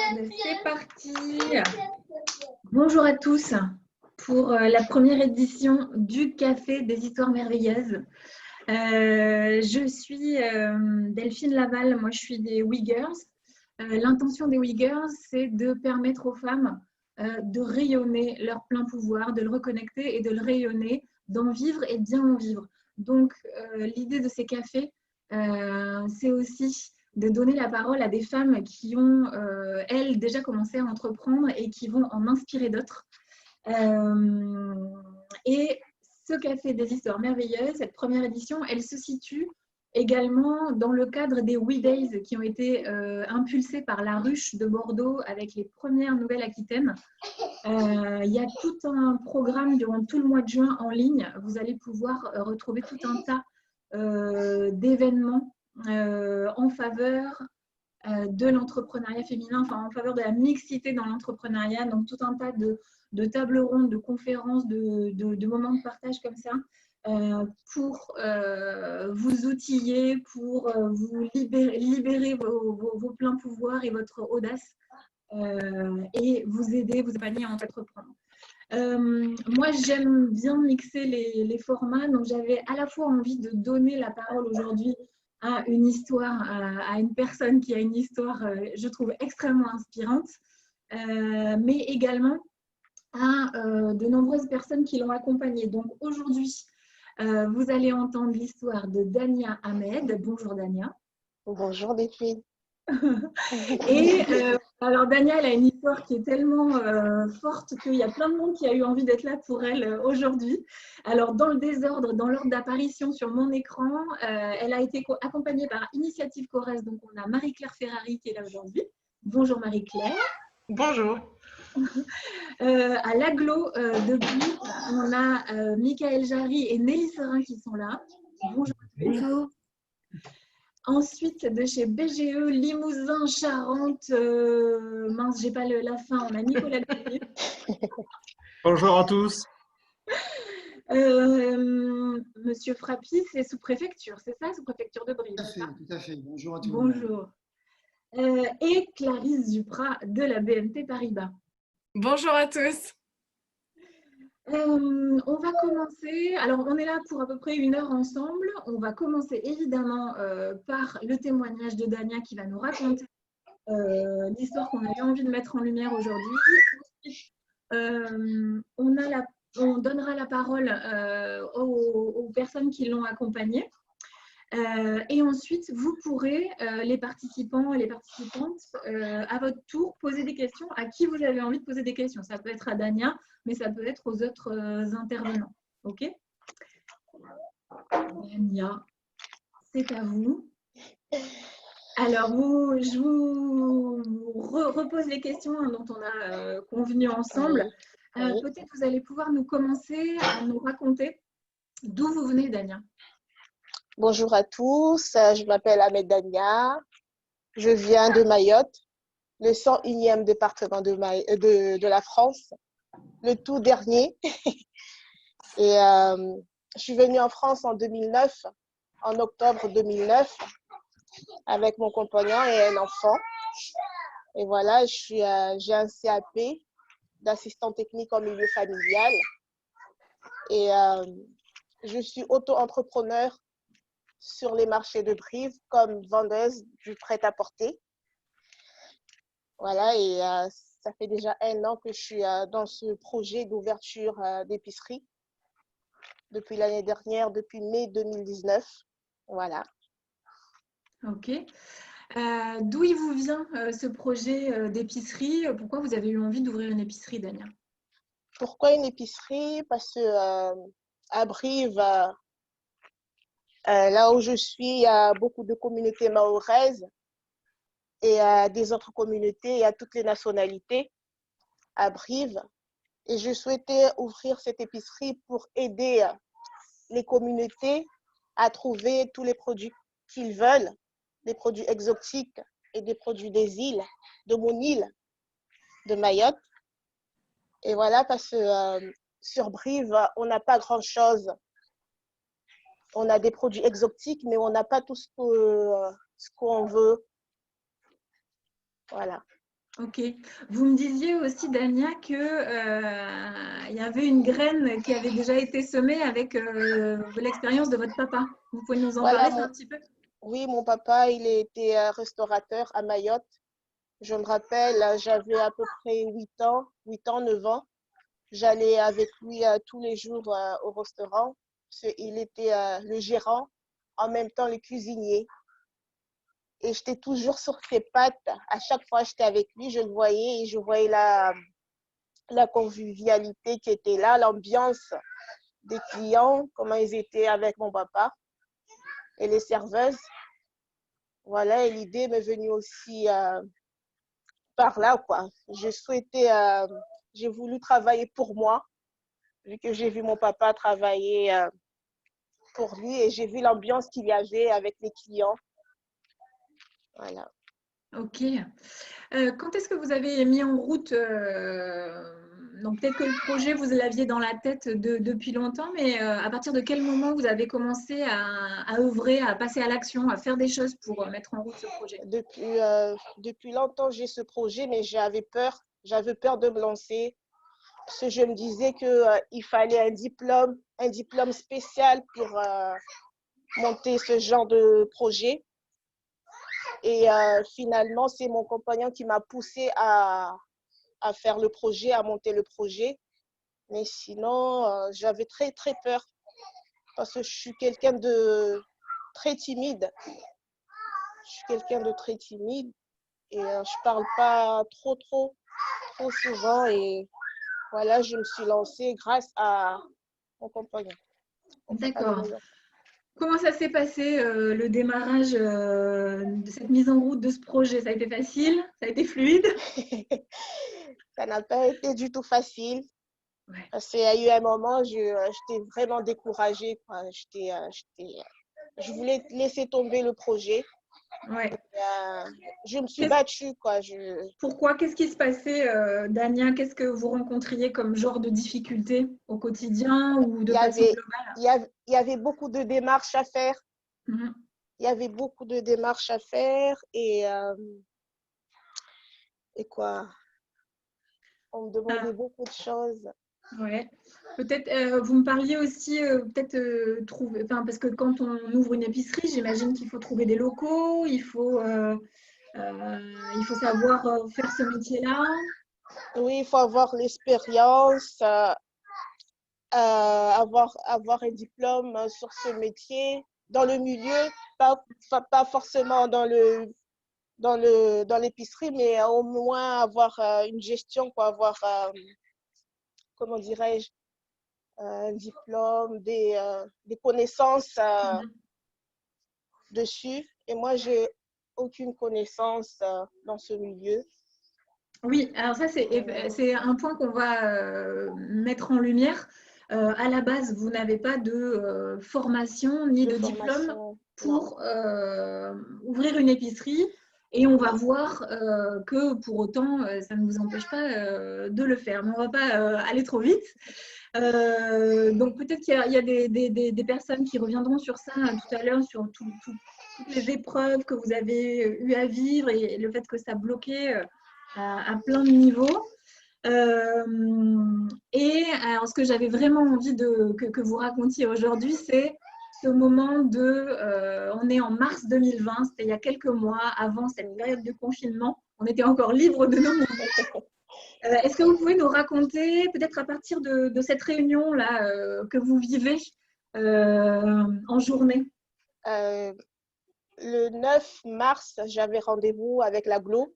C'est parti. Bonjour à tous pour la première édition du Café des Histoires Merveilleuses. Je suis Delphine Laval, moi je suis des WeGirls. L'intention des WeGirls, c'est de permettre aux femmes de rayonner leur plein pouvoir, de le reconnecter et de le rayonner, d'en vivre et bien en vivre. Donc l'idée de ces cafés, c'est aussi de donner la parole à des femmes qui ont, elles, déjà commencé à entreprendre et qui vont en inspirer d'autres. Et ce Café des Histoires Merveilleuses, cette première édition, elle se situe également dans le cadre des We Days qui ont été impulsés par la Ruche de Bordeaux avec les premières Nouvelles-Aquitaines. Il y a tout un programme durant tout le mois de juin en ligne. Vous allez pouvoir retrouver tout un tas d'événements en faveur de l'entrepreneuriat féminin, enfin en faveur de la mixité dans l'entrepreneuriat, donc tout un tas de tables rondes, de conférences, de moments de partage comme ça, pour vous outiller, pour vous libérer vos pleins pouvoirs et votre audace, et vous aider, vous accompagner à entreprendre. Moi, j'aime bien mixer les formats, donc j'avais à la fois envie de donner la parole aujourd'hui à une histoire, à une personne qui a une histoire, je trouve, extrêmement inspirante, mais également à de nombreuses personnes qui l'ont accompagnée. Donc aujourd'hui, vous allez entendre l'histoire de Dania Ahmed. Bonjour Dania. Bonjour les filles. Et alors Dania, elle a une histoire qui est tellement forte qu'il y a plein de monde qui a eu envie d'être là pour elle aujourd'hui. Alors dans le désordre, dans l'ordre d'apparition sur mon écran, elle a été accompagnée par Initiative Corrèze. Donc on a Marie-Claire Ferrari qui est là aujourd'hui. Bonjour Marie-Claire. Bonjour. À l'aglo de Brie, on a Michael Jarry et Nelly Serin qui sont là. Bonjour. Bonjour. Ensuite, de chez BGE, Limousin, Charente, mince, j'ai pas la fin, on a Nicolas Gauthier. Bonjour à tous. Monsieur Frappi, c'est sous-préfecture, c'est ça, sous-préfecture de Brie? Tout à fait. Bonjour à tous. Bonjour. Et Clarisse Duprat de la BNP Paribas. Bonjour à tous. On va commencer, alors on est là pour à peu près 1 heure ensemble. On va commencer évidemment par le témoignage de Dania qui va nous raconter l'histoire qu'on a eu envie de mettre en lumière aujourd'hui. On donnera la parole aux personnes qui l'ont accompagnée. Et ensuite, vous pourrez, les participants et les participantes, à votre tour, poser des questions à qui vous avez envie de poser des questions. Ça peut être à Dania, mais ça peut être aux autres intervenants. OK? Dania, c'est à vous. Alors, je vous repose les questions dont on a convenu ensemble. Peut-être vous allez pouvoir nous commencer à nous raconter d'où vous venez, Dania. Bonjour à tous, je m'appelle Ahmed Dania, je viens de Mayotte, le 101e département de la France, le tout dernier. Et je suis venue en France en 2009, en octobre 2009, avec mon compagnon et un enfant. Et voilà, j'ai un CAP d'assistant technique en milieu familial. Et je suis auto-entrepreneur sur les marchés de Brive comme vendeuse du prêt-à-porter. Voilà, et ça fait déjà 1 an que je suis dans ce projet d'ouverture d'épicerie depuis l'année dernière, depuis mai 2019. Voilà. Ok. D'où il vous vient ce projet d'épicerie? Pourquoi vous avez eu envie d'ouvrir une épicerie, Dania? Pourquoi une épicerie? Parce que à Brive, là où je suis, il y a beaucoup de communautés mahoraises et des autres communautés, il y a toutes les nationalités à Brive. Et je souhaitais ouvrir cette épicerie pour aider les communautés à trouver tous les produits qu'ils veulent, des produits exotiques et des produits des îles, de mon île, de Mayotte. Et voilà, parce que sur Brive, on n'a pas grand-chose. On a des produits exotiques, mais on n'a pas tout ce qu'on veut. Voilà. Ok. Vous me disiez aussi, Dania, que il y avait une graine qui avait déjà été semée avec l'expérience de votre papa. Vous pouvez nous en Voilà, parler un petit peu? oui, mon papa, il était restaurateur à Mayotte. Je me rappelle, j'avais à peu près 9 ans. J'allais avec lui tous les jours au restaurant. Il était le gérant, en même temps le cuisinier. Et j'étais toujours sur ses pattes. À chaque fois que j'étais avec lui, je le voyais et je voyais la convivialité qui était là, l'ambiance des clients, comment ils étaient avec mon papa et les serveuses. Voilà, et l'idée m'est venue aussi par là, quoi. J'ai voulu travailler pour moi, vu que j'ai vu mon papa travailler pour lui et j'ai vu l'ambiance qu'il y avait avec les clients. Voilà. Ok. Quand est-ce que vous avez mis en route donc peut-être que le projet, vous l'aviez dans la tête depuis longtemps, mais à partir de quel moment vous avez commencé à œuvrer, à passer à l'action, à faire des choses pour mettre en route ce projet? Depuis longtemps, j'ai ce projet, mais j'avais peur. J'avais peur de me lancer parce que je me disais qu'il fallait un diplôme spécial pour monter ce genre de projet. Et finalement, c'est mon compagnon qui m'a poussé à faire le projet, à monter le projet. Mais sinon, j'avais très, très peur parce que je suis quelqu'un de très timide. Je suis quelqu'un de très timide et je parle pas trop souvent. Et voilà, je me suis lancée grâce à mon compagnon. D'accord. Comment ça s'est passé le démarrage de cette mise en route de ce projet? Ça a été facile? Ça a été fluide? Ça n'a pas été du tout facile. Ouais. Parce qu'il y a eu un moment, j'étais vraiment découragée, quoi. Je voulais laisser tomber le projet. Ouais. Je me suis battue, quoi. Pourquoi? Qu'est-ce qui se passait, Dania? Qu'est-ce que vous rencontriez comme genre de difficultés au quotidien ou Il de y façon avait, globale? il y avait beaucoup de démarches à faire. Mhm. Il y avait beaucoup de démarches à faire et quoi? On me demandait beaucoup de choses. Ouais. Peut-être, vous me parliez aussi, peut-être trouver, enfin, parce que quand on ouvre une épicerie, j'imagine qu'il faut trouver des locaux, il faut savoir faire ce métier-là. Oui, il faut avoir l'expérience, avoir un diplôme sur ce métier dans le milieu, pas forcément dans l'épicerie, mais au moins avoir une gestion, quoi, avoir, comment dirais-je, un diplôme, des connaissances Mhm. dessus. Et moi, j'ai aucune connaissance dans ce milieu. Oui, alors ça, c'est un point qu'on va mettre en lumière. À la base, vous n'avez pas de formation ni De de diplôme formation, non. pour ouvrir une épicerie. Et on va voir que pour autant, ça ne vous empêche pas de le faire. Mais on ne va pas aller trop vite. Donc peut-être qu'il y a des personnes qui reviendront sur ça tout à l'heure, sur toutes les épreuves que vous avez eu à vivre et le fait que ça bloquait à plein de niveaux. Et alors, ce que j'avais vraiment envie que vous racontiez aujourd'hui, c'est ce moment on est en mars 2020, c'était il y a quelques mois avant cette période de confinement, on était encore libre de nos mouvements. Est-ce que vous pouvez nous raconter, peut-être à partir de cette réunion-là que vous vivez en journée? Le 9 mars, j'avais rendez-vous avec l'AGLO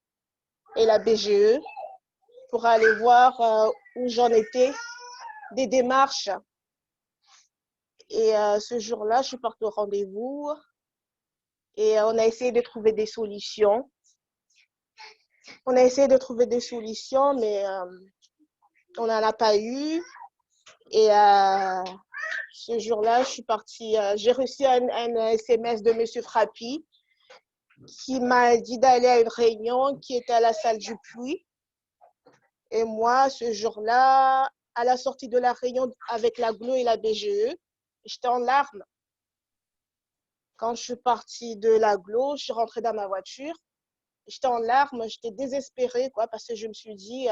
et la BGE pour aller voir où j'en étais des démarches. Et ce jour-là, je suis partie au rendez-vous et on a essayé de trouver des solutions. On a essayé de trouver des solutions, mais on n'en a pas eu. Et ce jour-là, je suis partie. J'ai reçu un SMS de M. Frappi qui m'a dit d'aller à une réunion qui était à la salle du Puy. Et moi, ce jour-là, à la sortie de la réunion avec l'AGLO et la BGE, j'étais en larmes. Quand je suis partie de l'AGLO, je suis rentrée dans ma voiture J'étais en larmes, j'étais désespérée, quoi, parce que je me suis dit,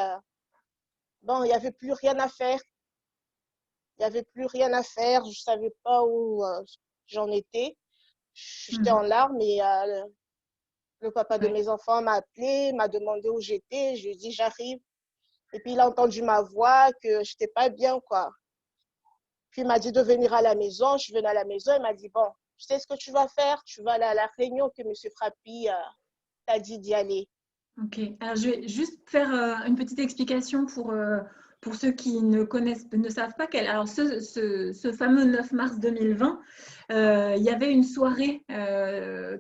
bon, il n'y avait plus rien à faire. Il n'y avait plus rien à faire. Je ne savais pas où j'en étais. J'étais en Mhm. larmes et le papa de Ouais. mes enfants m'a appelé, m'a demandé où j'étais. Je lui ai dit, j'arrive. Et puis, il a entendu ma voix, que je n'étais pas bien, quoi. Puis, il m'a dit de venir à la maison. Je suis venue à la maison. Il m'a dit, bon, tu sais ce que tu vas faire? Tu vas aller à la réunion que M. Frappi t'a dit d'y aller. Ok. Alors, je vais juste faire une petite explication pour ceux qui ne connaissent, ne savent pas quel. Alors, ce fameux 9 mars 2020, il y avait une soirée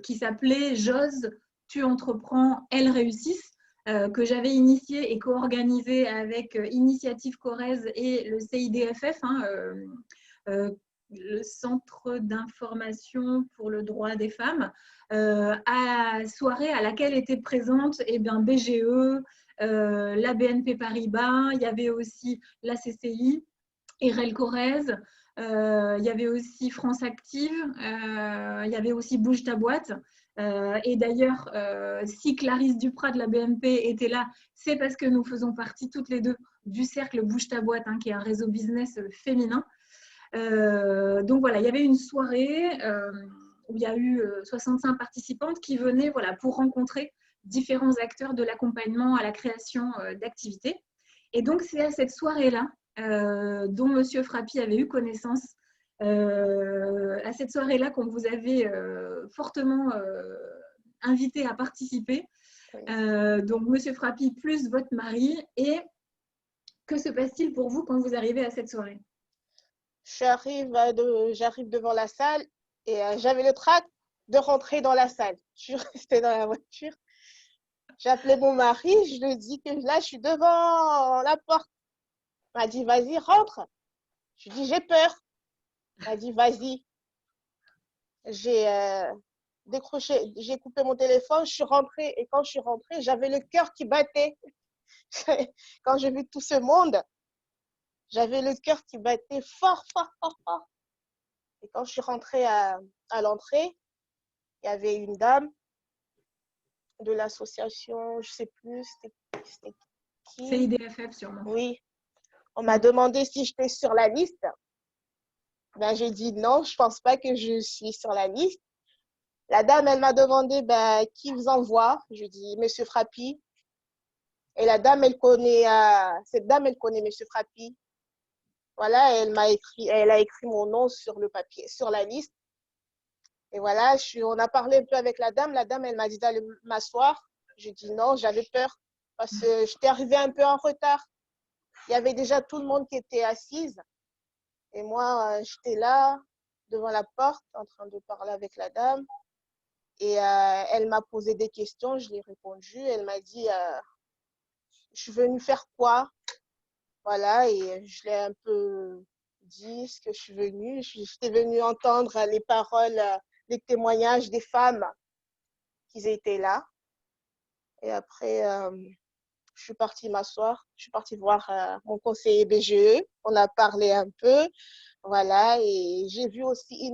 qui s'appelait J'ose, tu entreprends, elles réussissent, que j'avais initiée et co-organisée avec Initiative Corrèze et le CIDFF, hein, le Centre d'information pour le droit des femmes. À soirée à laquelle étaient présentes BGE, la BNP Paribas, il y avait aussi la CCI, Erel Corrèze, il y avait aussi France Active, il y avait aussi Bouge ta boîte. Et d'ailleurs, si Clarisse Duprat de la BNP était là, c'est parce que nous faisons partie toutes les deux du cercle Bouge ta boîte, hein, qui est un réseau business féminin. Donc voilà, il y avait une soirée où il y a eu 65 participantes qui venaient voilà, pour rencontrer différents acteurs de l'accompagnement à la création d'activités. Et donc c'est à cette soirée-là dont Monsieur Frappi avait eu connaissance, à cette soirée-là qu'on vous avait fortement invité à participer. Donc Monsieur Frappi plus votre mari. Et que se passe-t-il pour vous quand vous arrivez à cette soirée? J'arrive devant la salle et j'avais le trac de rentrer dans la salle. Je suis restée dans la voiture. J'ai appelé mon mari, je lui ai dit que là, je suis devant la porte. Il m'a dit, vas-y, rentre. Je lui ai dit, j'ai peur. Il m'a dit, vas-y. J'ai décroché, j'ai coupé mon téléphone, je suis rentrée. Et quand je suis rentrée, j'avais le cœur qui battait. Quand j'ai vu tout ce monde, j'avais le cœur qui battait fort, fort, fort, fort. Et quand je suis rentrée à l'entrée, il y avait une dame de l'association, je ne sais plus, c'était qui? CIDFF sûrement. Oui, on m'a demandé si j'étais sur la liste. Ben, j'ai dit non, je ne pense pas que je suis sur la liste. La dame, elle m'a demandé ben, qui vous envoie. Je dis Monsieur Frappi. Et la dame, cette dame, elle connaît Monsieur Frappi. Voilà, elle a écrit mon nom sur le papier, sur la liste. Et voilà, on a parlé un peu avec la dame. La dame, elle m'a dit d'aller m'asseoir. Je dis non, j'avais peur parce que j'étais arrivée un peu en retard. Il y avait déjà tout le monde qui était assise. Et moi, j'étais là, devant la porte, en train de parler avec la dame. Et elle m'a posé des questions, je lui ai répondu. Elle m'a dit, je suis venue faire quoi? Voilà, et je l'ai un peu dit ce que je suis venue. J'étais venue entendre les paroles, les témoignages des femmes qui étaient là. Et après, je suis partie m'asseoir. Je suis partie voir mon conseiller BGE. On a parlé un peu. Voilà, et j'ai vu aussi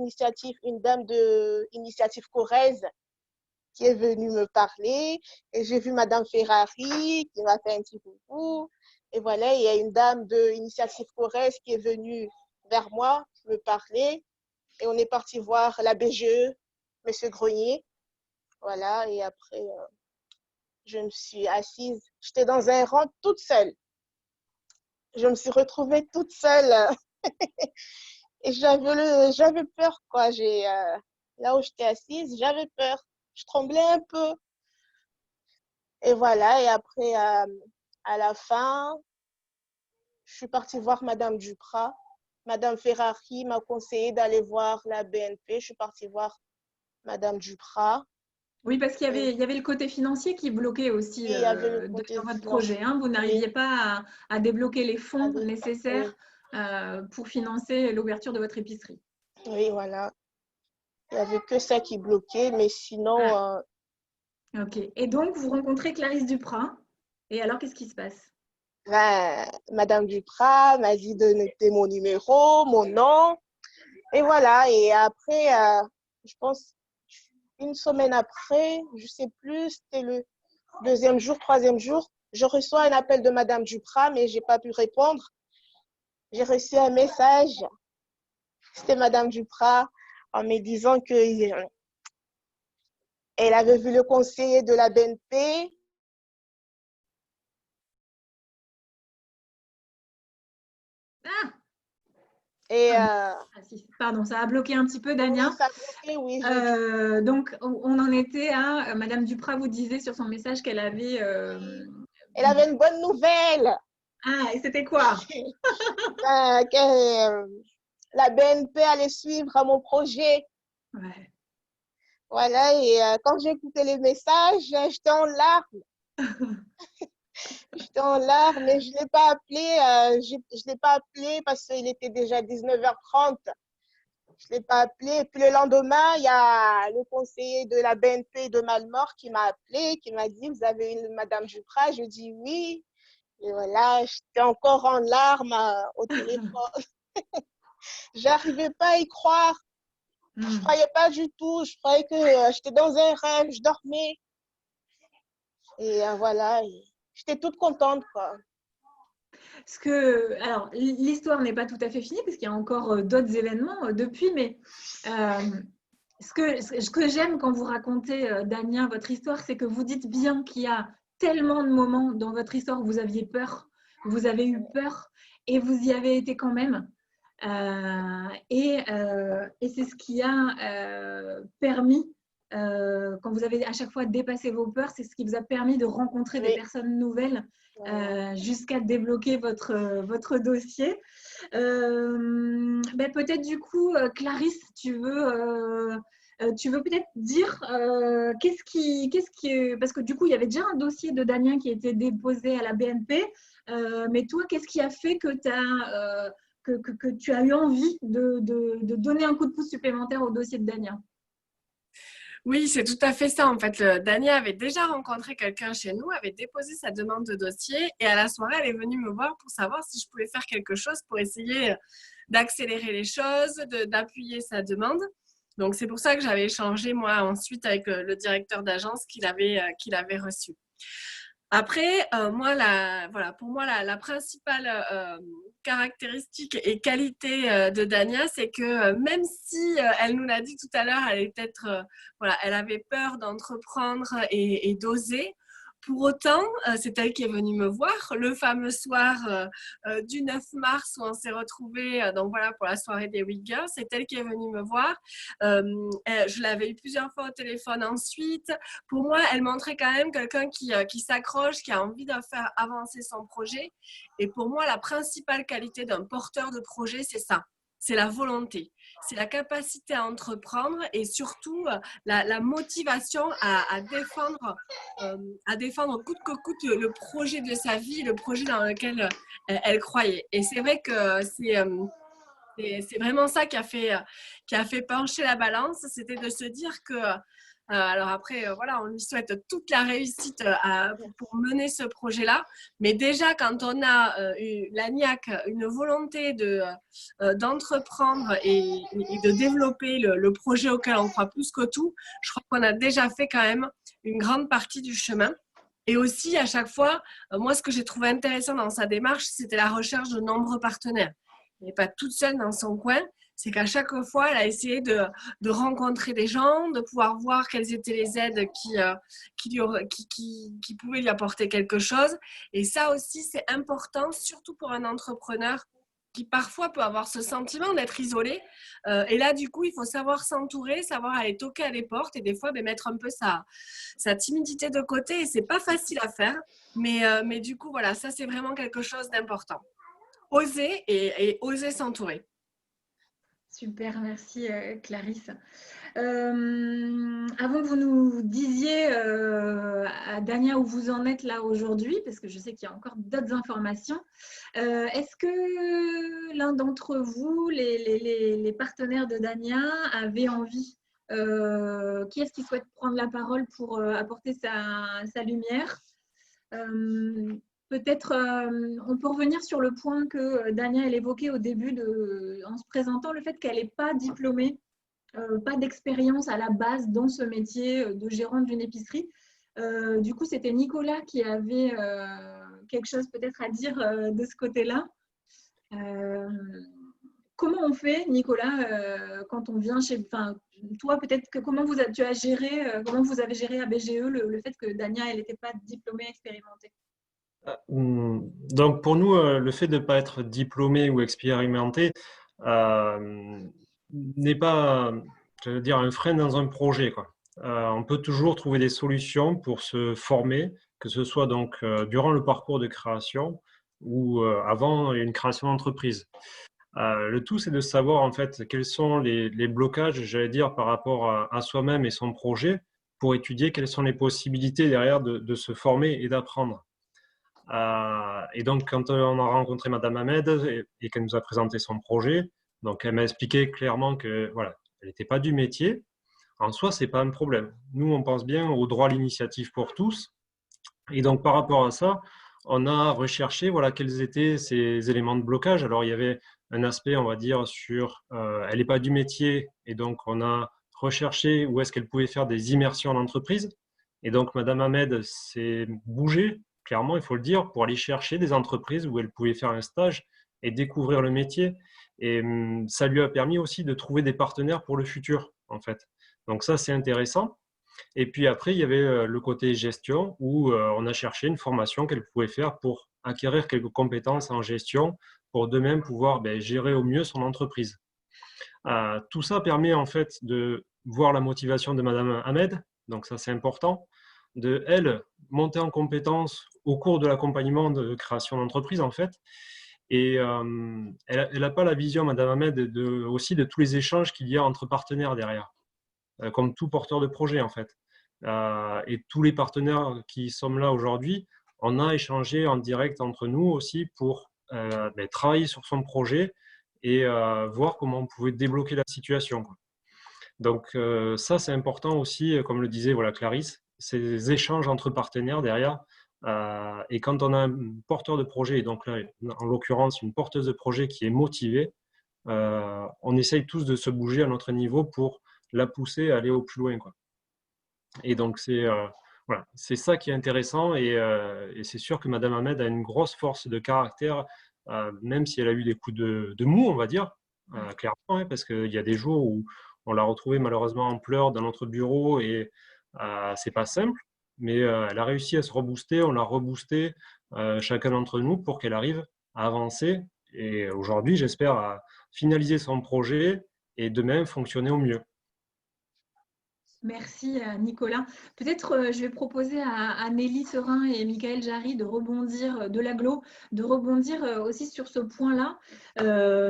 une dame de Initiative Corrèze qui est venue me parler. Et j'ai vu Madame Ferrari qui m'a fait un petit coucou. Et voilà, il y a une dame de Initiative Corrèze qui est venue vers moi me parler. Et on est parti voir la BGE, Monsieur Grenier. Voilà, et après, je me suis assise. J'étais dans un rang toute seule. Je me suis retrouvée toute seule. Et j'avais peur, quoi. Là où j'étais assise, j'avais peur. Je tremblais un peu. Et voilà, et après, à la fin, je suis partie voir Madame Duprat. Madame Ferrari m'a conseillé d'aller voir la BNP. Je suis partie voir Madame Duprat. Oui, parce qu'il y Et avait, il y avait le côté financier qui bloquait aussi puis, il y avait le dans côté votre projet, financier. hein. Vous Oui, n'arriviez pas à débloquer les fonds oui, nécessaires pour financer l'ouverture de votre épicerie. oui, voilà. Il n'y avait que ça qui bloquait, mais sinon, Ah, ok. Et donc, vous rencontrez Clarisse Duprat. Et alors, qu'est-ce qui se passe? ben, Madame Duprat m'a dit de noter mon numéro, mon nom. Et voilà, et après, je pense, une semaine après, je sais plus, c'était Deuxième jour, troisième jour, je reçois un appel de Madame Duprat, mais je n'ai pas pu répondre. J'ai reçu un message. C'était Madame Duprat en me disant qu'elle avait vu le conseiller de la BNP. Ah, Et pardon, ça a bloqué un petit peu, Dania. oui, ça a bloqué, oui. Donc, on en était à Madame Duprat vous disait sur son message qu'elle avait. Elle avait une bonne nouvelle. Ah, et c'était quoi? Que la BNP allait suivre mon projet. Ouais. Voilà, et quand j'ai écouté les messages, j'étais en larmes. J'étais en larmes, mais je ne l'ai pas appelé. Je l'ai pas appelé parce qu'il était déjà 19h30. Je ne l'ai pas appelé. Et puis le lendemain, il y a le conseiller de la BNP de Malmort qui m'a appelé, qui m'a dit, vous avez une Madame Duprat? Je dis oui. Et voilà, j'étais encore en larmes au téléphone. J'arrivais pas à y croire. Je croyais pas du tout. Je croyais que j'étais dans un rêve, je dormais. Et voilà, j'étais toute contente, quoi. Alors, l'histoire n'est pas tout à fait finie parce qu'il y a encore d'autres événements depuis, mais ce que j'aime quand vous racontez, Dania, votre histoire, c'est que vous dites bien qu'il y a tellement de moments dans votre histoire où vous aviez peur, vous avez eu peur et vous y avez été quand même. Et c'est ce qui a permis, quand vous avez à chaque fois dépassé vos peurs, c'est ce qui vous a permis de rencontrer des personnes nouvelles jusqu'à débloquer votre dossier. Peut-être du coup, Clarisse, tu veux peut-être dire qu'est-ce qui parce que du coup, il y avait déjà un dossier de Damien qui était déposé à la BNP, mais toi, qu'est-ce qui a fait que tu as eu envie de donner un coup de pouce supplémentaire au dossier de Damien? Oui, c'est tout à fait ça. En fait, Dania avait déjà rencontré quelqu'un chez nous, avait déposé sa demande de dossier et à la soirée, elle est venue me voir pour savoir si je pouvais faire quelque chose pour essayer d'accélérer les choses, d'appuyer sa demande. Donc, c'est pour ça que j'avais échangé, moi, ensuite avec le directeur d'agence qu'il avait reçu. Après, pour moi, la principale caractéristique et qualité de Dania, c'est que même si elle nous l'a dit tout à l'heure, elle avait peur d'entreprendre et d'oser. Pour autant, c'est elle qui est venue me voir le fameux soir du 9 mars où on s'est retrouvés pour la soirée des Uyghurs. C'est elle qui est venue me voir. Je l'avais eu plusieurs fois au téléphone ensuite. Pour moi, elle montrait quand même quelqu'un qui s'accroche, qui a envie de faire avancer son projet. Et pour moi, la principale qualité d'un porteur de projet, c'est ça. C'est la volonté, c'est la capacité à entreprendre et surtout la motivation à défendre coûte que coûte le projet de sa vie, le projet dans lequel elle croyait. Et c'est vrai que c'est vraiment ça qui a fait pencher la balance, c'était de se dire que alors après, voilà, on lui souhaite toute la réussite pour mener ce projet-là. Mais déjà, quand on a la niaque, une volonté d'entreprendre et de développer le projet auquel on croit plus que tout, je crois qu'on a déjà fait quand même une grande partie du chemin. Et aussi, à chaque fois, moi, ce que j'ai trouvé intéressant dans sa démarche, c'était la recherche de nombreux partenaires. Elle n'est pas toute seule dans son coin. C'est qu'à chaque fois, elle a essayé de rencontrer des gens, de pouvoir voir quelles étaient les aides qui pouvaient lui apporter quelque chose. Et ça aussi, c'est important, surtout pour un entrepreneur qui parfois peut avoir ce sentiment d'être isolé. Et là, du coup, il faut savoir s'entourer, savoir aller toquer à des portes et des fois mettre un peu sa timidité de côté. Et c'est pas facile à faire. Mais du coup, voilà, ça, c'est vraiment quelque chose d'important. Oser et oser s'entourer. Super, merci Clarisse. Avant que vous nous disiez à Dania où vous en êtes là aujourd'hui, parce que je sais qu'il y a encore d'autres informations, est-ce que l'un d'entre vous, les partenaires de Dania, avait envie, qui est-ce qui souhaite prendre la parole pour apporter sa lumière? Peut-être on peut revenir sur le point que Dania elle évoquait au début en se présentant, le fait qu'elle n'est pas diplômée, pas d'expérience à la base dans ce métier de gérante d'une épicerie. Du coup, c'était Nicolas qui avait quelque chose peut-être à dire de ce côté-là. Comment on fait, Nicolas, quand on vient chez... Enfin, toi, peut-être que comment tu as géré, comment vous avez géré à BGE le fait que Dania, elle n'était pas diplômée expérimentée? Donc pour nous, le fait de ne pas être diplômé ou expérimenté n'est pas, je veux dire, un frein dans un projet, quoi. On peut toujours trouver des solutions pour se former, que ce soit donc durant le parcours de création ou avant une création d'entreprise. Le tout, c'est de savoir en fait quels sont les blocages, j'allais dire, par rapport à soi-même et son projet, pour étudier quelles sont les possibilités derrière de se former et d'apprendre. Et donc, quand on a rencontré Madame Ahmed et qu'elle nous a présenté son projet, donc elle m'a expliqué clairement que voilà, elle n'était pas du métier. En soi, c'est pas un problème. Nous, on pense bien au droit à l'initiative pour tous. Et donc, par rapport à ça, on a recherché voilà, quels étaient ces éléments de blocage. Alors, il y avait un aspect, on va dire, sur elle n'est pas du métier. Et donc, on a recherché où est-ce qu'elle pouvait faire des immersions en entreprise. Et donc, Madame Ahmed s'est bougée, clairement, il faut le dire, pour aller chercher des entreprises où elle pouvait faire un stage et découvrir le métier. Et ça lui a permis aussi de trouver des partenaires pour le futur, en fait. Donc, ça, c'est intéressant. Et puis après, il y avait le côté gestion où on a cherché une formation qu'elle pouvait faire pour acquérir quelques compétences en gestion pour de même pouvoir gérer au mieux son entreprise. Tout ça permet en fait de voir la motivation de Madame Ahmed, donc ça c'est important, de elle monter en compétences au cours de l'accompagnement de création d'entreprise en fait. Et elle n'a pas la vision, Madame Ahmed, aussi de tous les échanges qu'il y a entre partenaires derrière. Comme tout porteur de projet en fait. Et tous les partenaires qui sont là aujourd'hui, on a échangé en direct entre nous aussi pour travailler sur son projet et voir comment on pouvait débloquer la situation, quoi. Donc ça, c'est important aussi, comme le disait voilà, Clarisse, ces échanges entre partenaires derrière. Et quand on a un porteur de projet, et donc là, en l'occurrence, une porteuse de projet qui est motivée, on essaye tous de se bouger à notre niveau pour la pousser à aller au plus loin, quoi. Et donc, voilà, c'est ça qui est intéressant. Et c'est sûr que Madame Ahmed a une grosse force de caractère, même si elle a eu des coups de mou, on va dire, clairement, hein, parce qu'il y a des jours où on l'a retrouvée malheureusement en pleurs dans notre bureau et c'est pas simple. Mais elle a réussi à se rebooster, on l'a reboosté, chacun d'entre nous, pour qu'elle arrive à avancer. Et aujourd'hui, j'espère à finaliser son projet et demain fonctionner au mieux. Merci Nicolas. Peut-être je vais proposer à Nelly Serin et Michael Jarry de rebondir de l'aglo, de rebondir aussi sur ce point-là.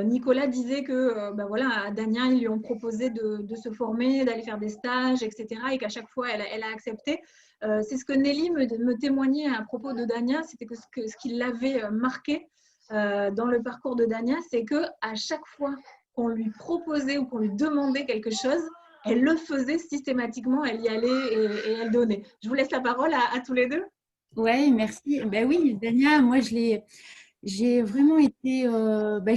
Nicolas disait que voilà, à Dania, ils lui ont proposé de se former, d'aller faire des stages, etc. et qu'à chaque fois, elle a accepté. C'est ce que Nelly me témoignait à propos de Dania, c'était que ce qui l'avait marqué dans le parcours de Dania, c'est qu'à chaque fois qu'on lui proposait ou qu'on lui demandait quelque chose, elle le faisait systématiquement, elle y allait et elle donnait. Je vous laisse la parole à tous les deux. Oui, merci. Ben oui, Dania, moi, j'ai vraiment été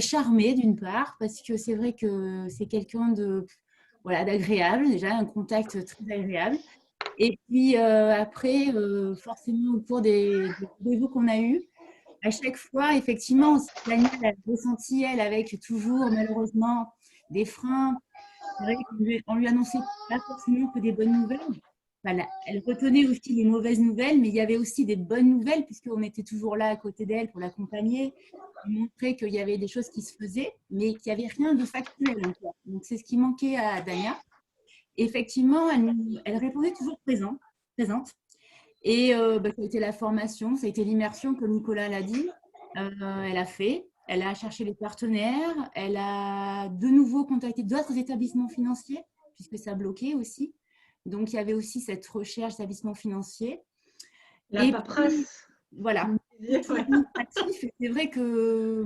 charmée d'une part, parce que c'est vrai que c'est quelqu'un voilà, d'agréable, déjà, un contact très agréable. Et puis après, forcément, au cours des rendez-vous qu'on a eus, à chaque fois, effectivement, Dania a ressenti, elle, avec toujours, malheureusement, des freins. C'est vrai qu'on lui annonçait pas forcément que des bonnes nouvelles. Enfin, elle retenait aussi les mauvaises nouvelles, mais il y avait aussi des bonnes nouvelles, puisqu'on était toujours là à côté d'elle pour l'accompagner, lui montrer qu'il y avait des choses qui se faisaient, mais qu'il n'y avait rien de factuel encore. Donc, c'est ce qui manquait à Dania. Effectivement, elle répondait toujours présente. Et ça a été la formation, ça a été l'immersion, comme Nicolas l'a dit. Elle a fait. Elle a cherché les partenaires, elle a de nouveau contacté d'autres établissements financiers, puisque ça bloquait aussi. Donc, il y avait aussi cette recherche d'établissements financiers. La paperasse. Voilà. C'est vrai que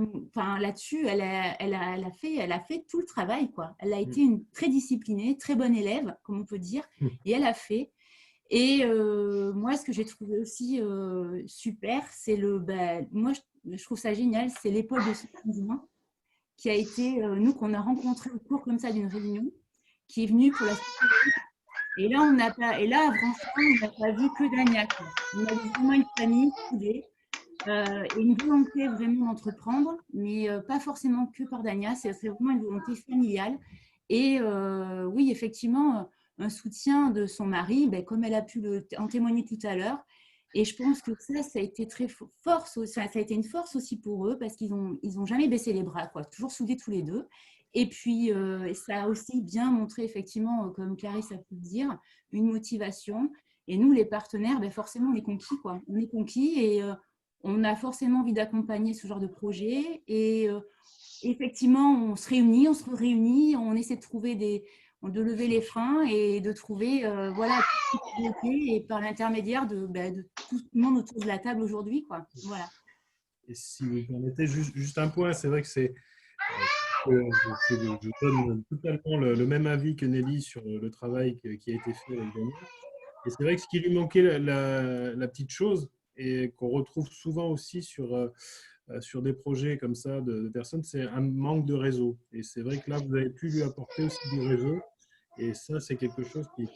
là-dessus, elle a fait tout le travail, quoi. Elle a été une très disciplinée, très bonne élève, comme on peut dire, et elle a fait. Et moi, ce que j'ai trouvé aussi super, c'est moi, je trouve ça génial, c'est l'épaule de ce conjoint qui a été, nous, qu'on a rencontré au cours comme ça d'une réunion, qui est venu pour la Et là, on n'a pas, et là, franchement, on n'a pas vu que Dania, quoi. On a vu vraiment une famille soudée et une volonté vraiment d'entreprendre, mais pas forcément que par Dania, c'est vraiment une volonté familiale. Et oui, effectivement, un soutien de son mari, ben, comme elle a pu en témoigner tout à l'heure. Et je pense que ça a été très fort, ça a été une force aussi pour eux parce qu'ils ont jamais baissé les bras, quoi, toujours soudés tous les deux. Et puis, ça a aussi bien montré, effectivement, comme Clarisse a pu le dire, une motivation. Et nous, les partenaires, ben forcément, on est conquis, quoi. On est conquis et on a forcément envie d'accompagner ce genre de projet. Et effectivement, on se réunit, on essaie de trouver de lever les freins et de trouver, voilà, tout ce qui est bloqué et par l'intermédiaire de tout le monde autour de la table aujourd'hui, quoi. Voilà. Et si vous permettez juste un point, c'est vrai que je donne totalement le même avis que Nelly sur le travail qui a été fait avec Daniel. Et c'est vrai que ce qui lui manquait, la petite chose, et qu'on retrouve souvent aussi sur des projets comme ça de personnes, c'est un manque de réseau. Et c'est vrai que là, vous avez pu lui apporter aussi du réseau. Et ça, c'est quelque chose qui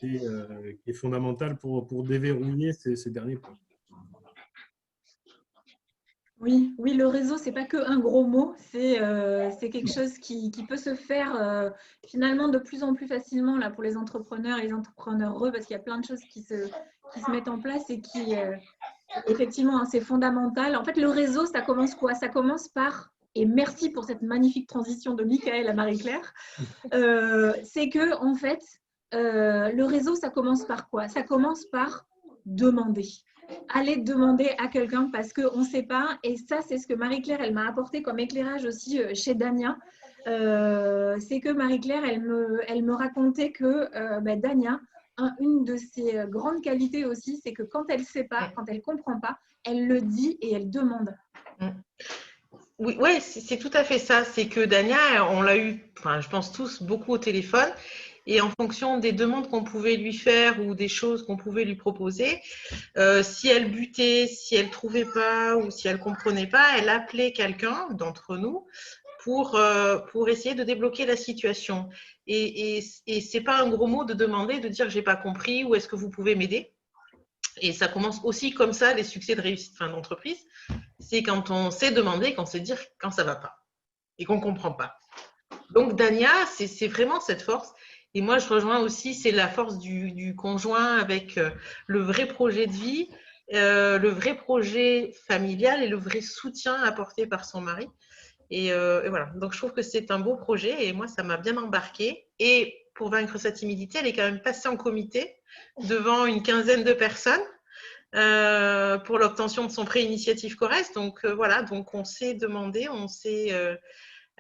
est fondamental pour déverrouiller ces derniers points. Oui, oui, le réseau, c'est pas que un gros mot, c'est quelque chose qui peut se faire finalement de plus en plus facilement là, pour les entrepreneurs et les entrepreneureux, parce qu'il y a plein de choses qui se mettent en place et qui, effectivement, hein, c'est fondamental. En fait, le réseau, ça commence quoi? Ça commence par, et merci pour cette magnifique transition de Michael à Marie-Claire, c'est que, en fait, le réseau, ça commence par quoi? Ça commence par demander. Aller demander à quelqu'un parce qu'on ne sait pas. Et ça, c'est ce que Marie-Claire, elle m'a apporté comme éclairage aussi chez Dania. C'est que Marie-Claire, elle me racontait que Dania, une de ses grandes qualités aussi, c'est que quand elle ne sait pas, quand elle ne comprend pas, elle le dit et elle demande. Oui, ouais, c'est tout à fait ça. C'est que Dania, on l'a eu, enfin, je pense tous, beaucoup au téléphone. Et en fonction des demandes qu'on pouvait lui faire ou des choses qu'on pouvait lui proposer, si elle butait, si elle trouvait pas ou si elle comprenait pas, elle appelait quelqu'un d'entre nous pour essayer de débloquer la situation. Et c'est pas un gros mot de demander, de dire j'ai pas compris ou est-ce que vous pouvez m'aider. Et ça commence aussi comme ça, les succès de réussite d'entreprise. C'est quand on sait demander, qu'on sait dire quand ça va pas et qu'on comprend pas. Donc Dania, c'est vraiment cette force. Et moi, je rejoins aussi, c'est la force du conjoint avec le vrai projet de vie, le vrai projet familial et le vrai soutien apporté par son mari. Et voilà. Donc, je trouve que c'est un beau projet et moi, ça m'a bien embarqué. Et pour vaincre sa timidité, elle est quand même passée en comité devant une quinzaine de personnes pour l'obtention de son prêt initiative Corrèze. Donc, voilà. Donc, on s'est demandé,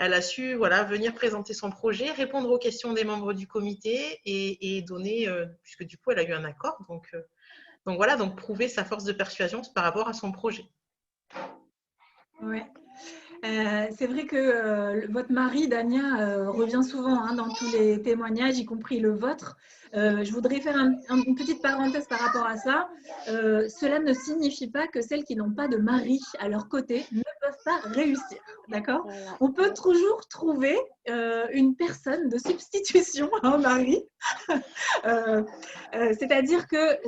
elle a su venir présenter son projet, répondre aux questions des membres du comité et donner, puisque du coup, elle a eu un accord. Donc voilà, donc prouver sa force de persuasion par rapport à son projet. Ouais. C'est vrai que votre mari, Dania, revient souvent dans tous les témoignages, y compris le vôtre. Je voudrais faire une petite parenthèse par rapport à ça. Cela ne signifie pas que celles qui n'ont pas de mari à leur côté ne peuvent pas réussir. D'accord ? Voilà. On peut toujours trouver une personne de substitution à un mari. C'est-à-dire que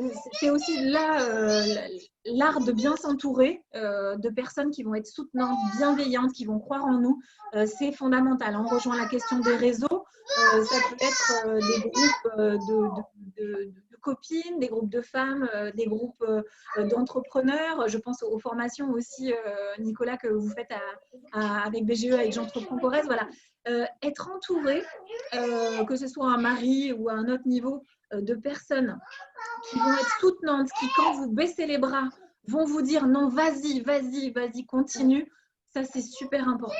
c'est aussi là l'art de bien s'entourer de personnes qui vont être soutenantes, bienveillantes, qui vont croire en nous. C'est fondamental. On rejoint la question des réseaux. Ça peut être des groupes de copines, des groupes de femmes, des groupes d'entrepreneurs. Je pense aux formations aussi, Nicolas, que vous faites avec BGE, avec J'entreprends Corrèze. Voilà. Être entouré, que ce soit un mari ou à un autre niveau, de personnes qui vont être soutenantes, qui, quand vous baissez les bras, vont vous dire non, vas-y, vas-y, vas-y, continue. Ça, c'est super important.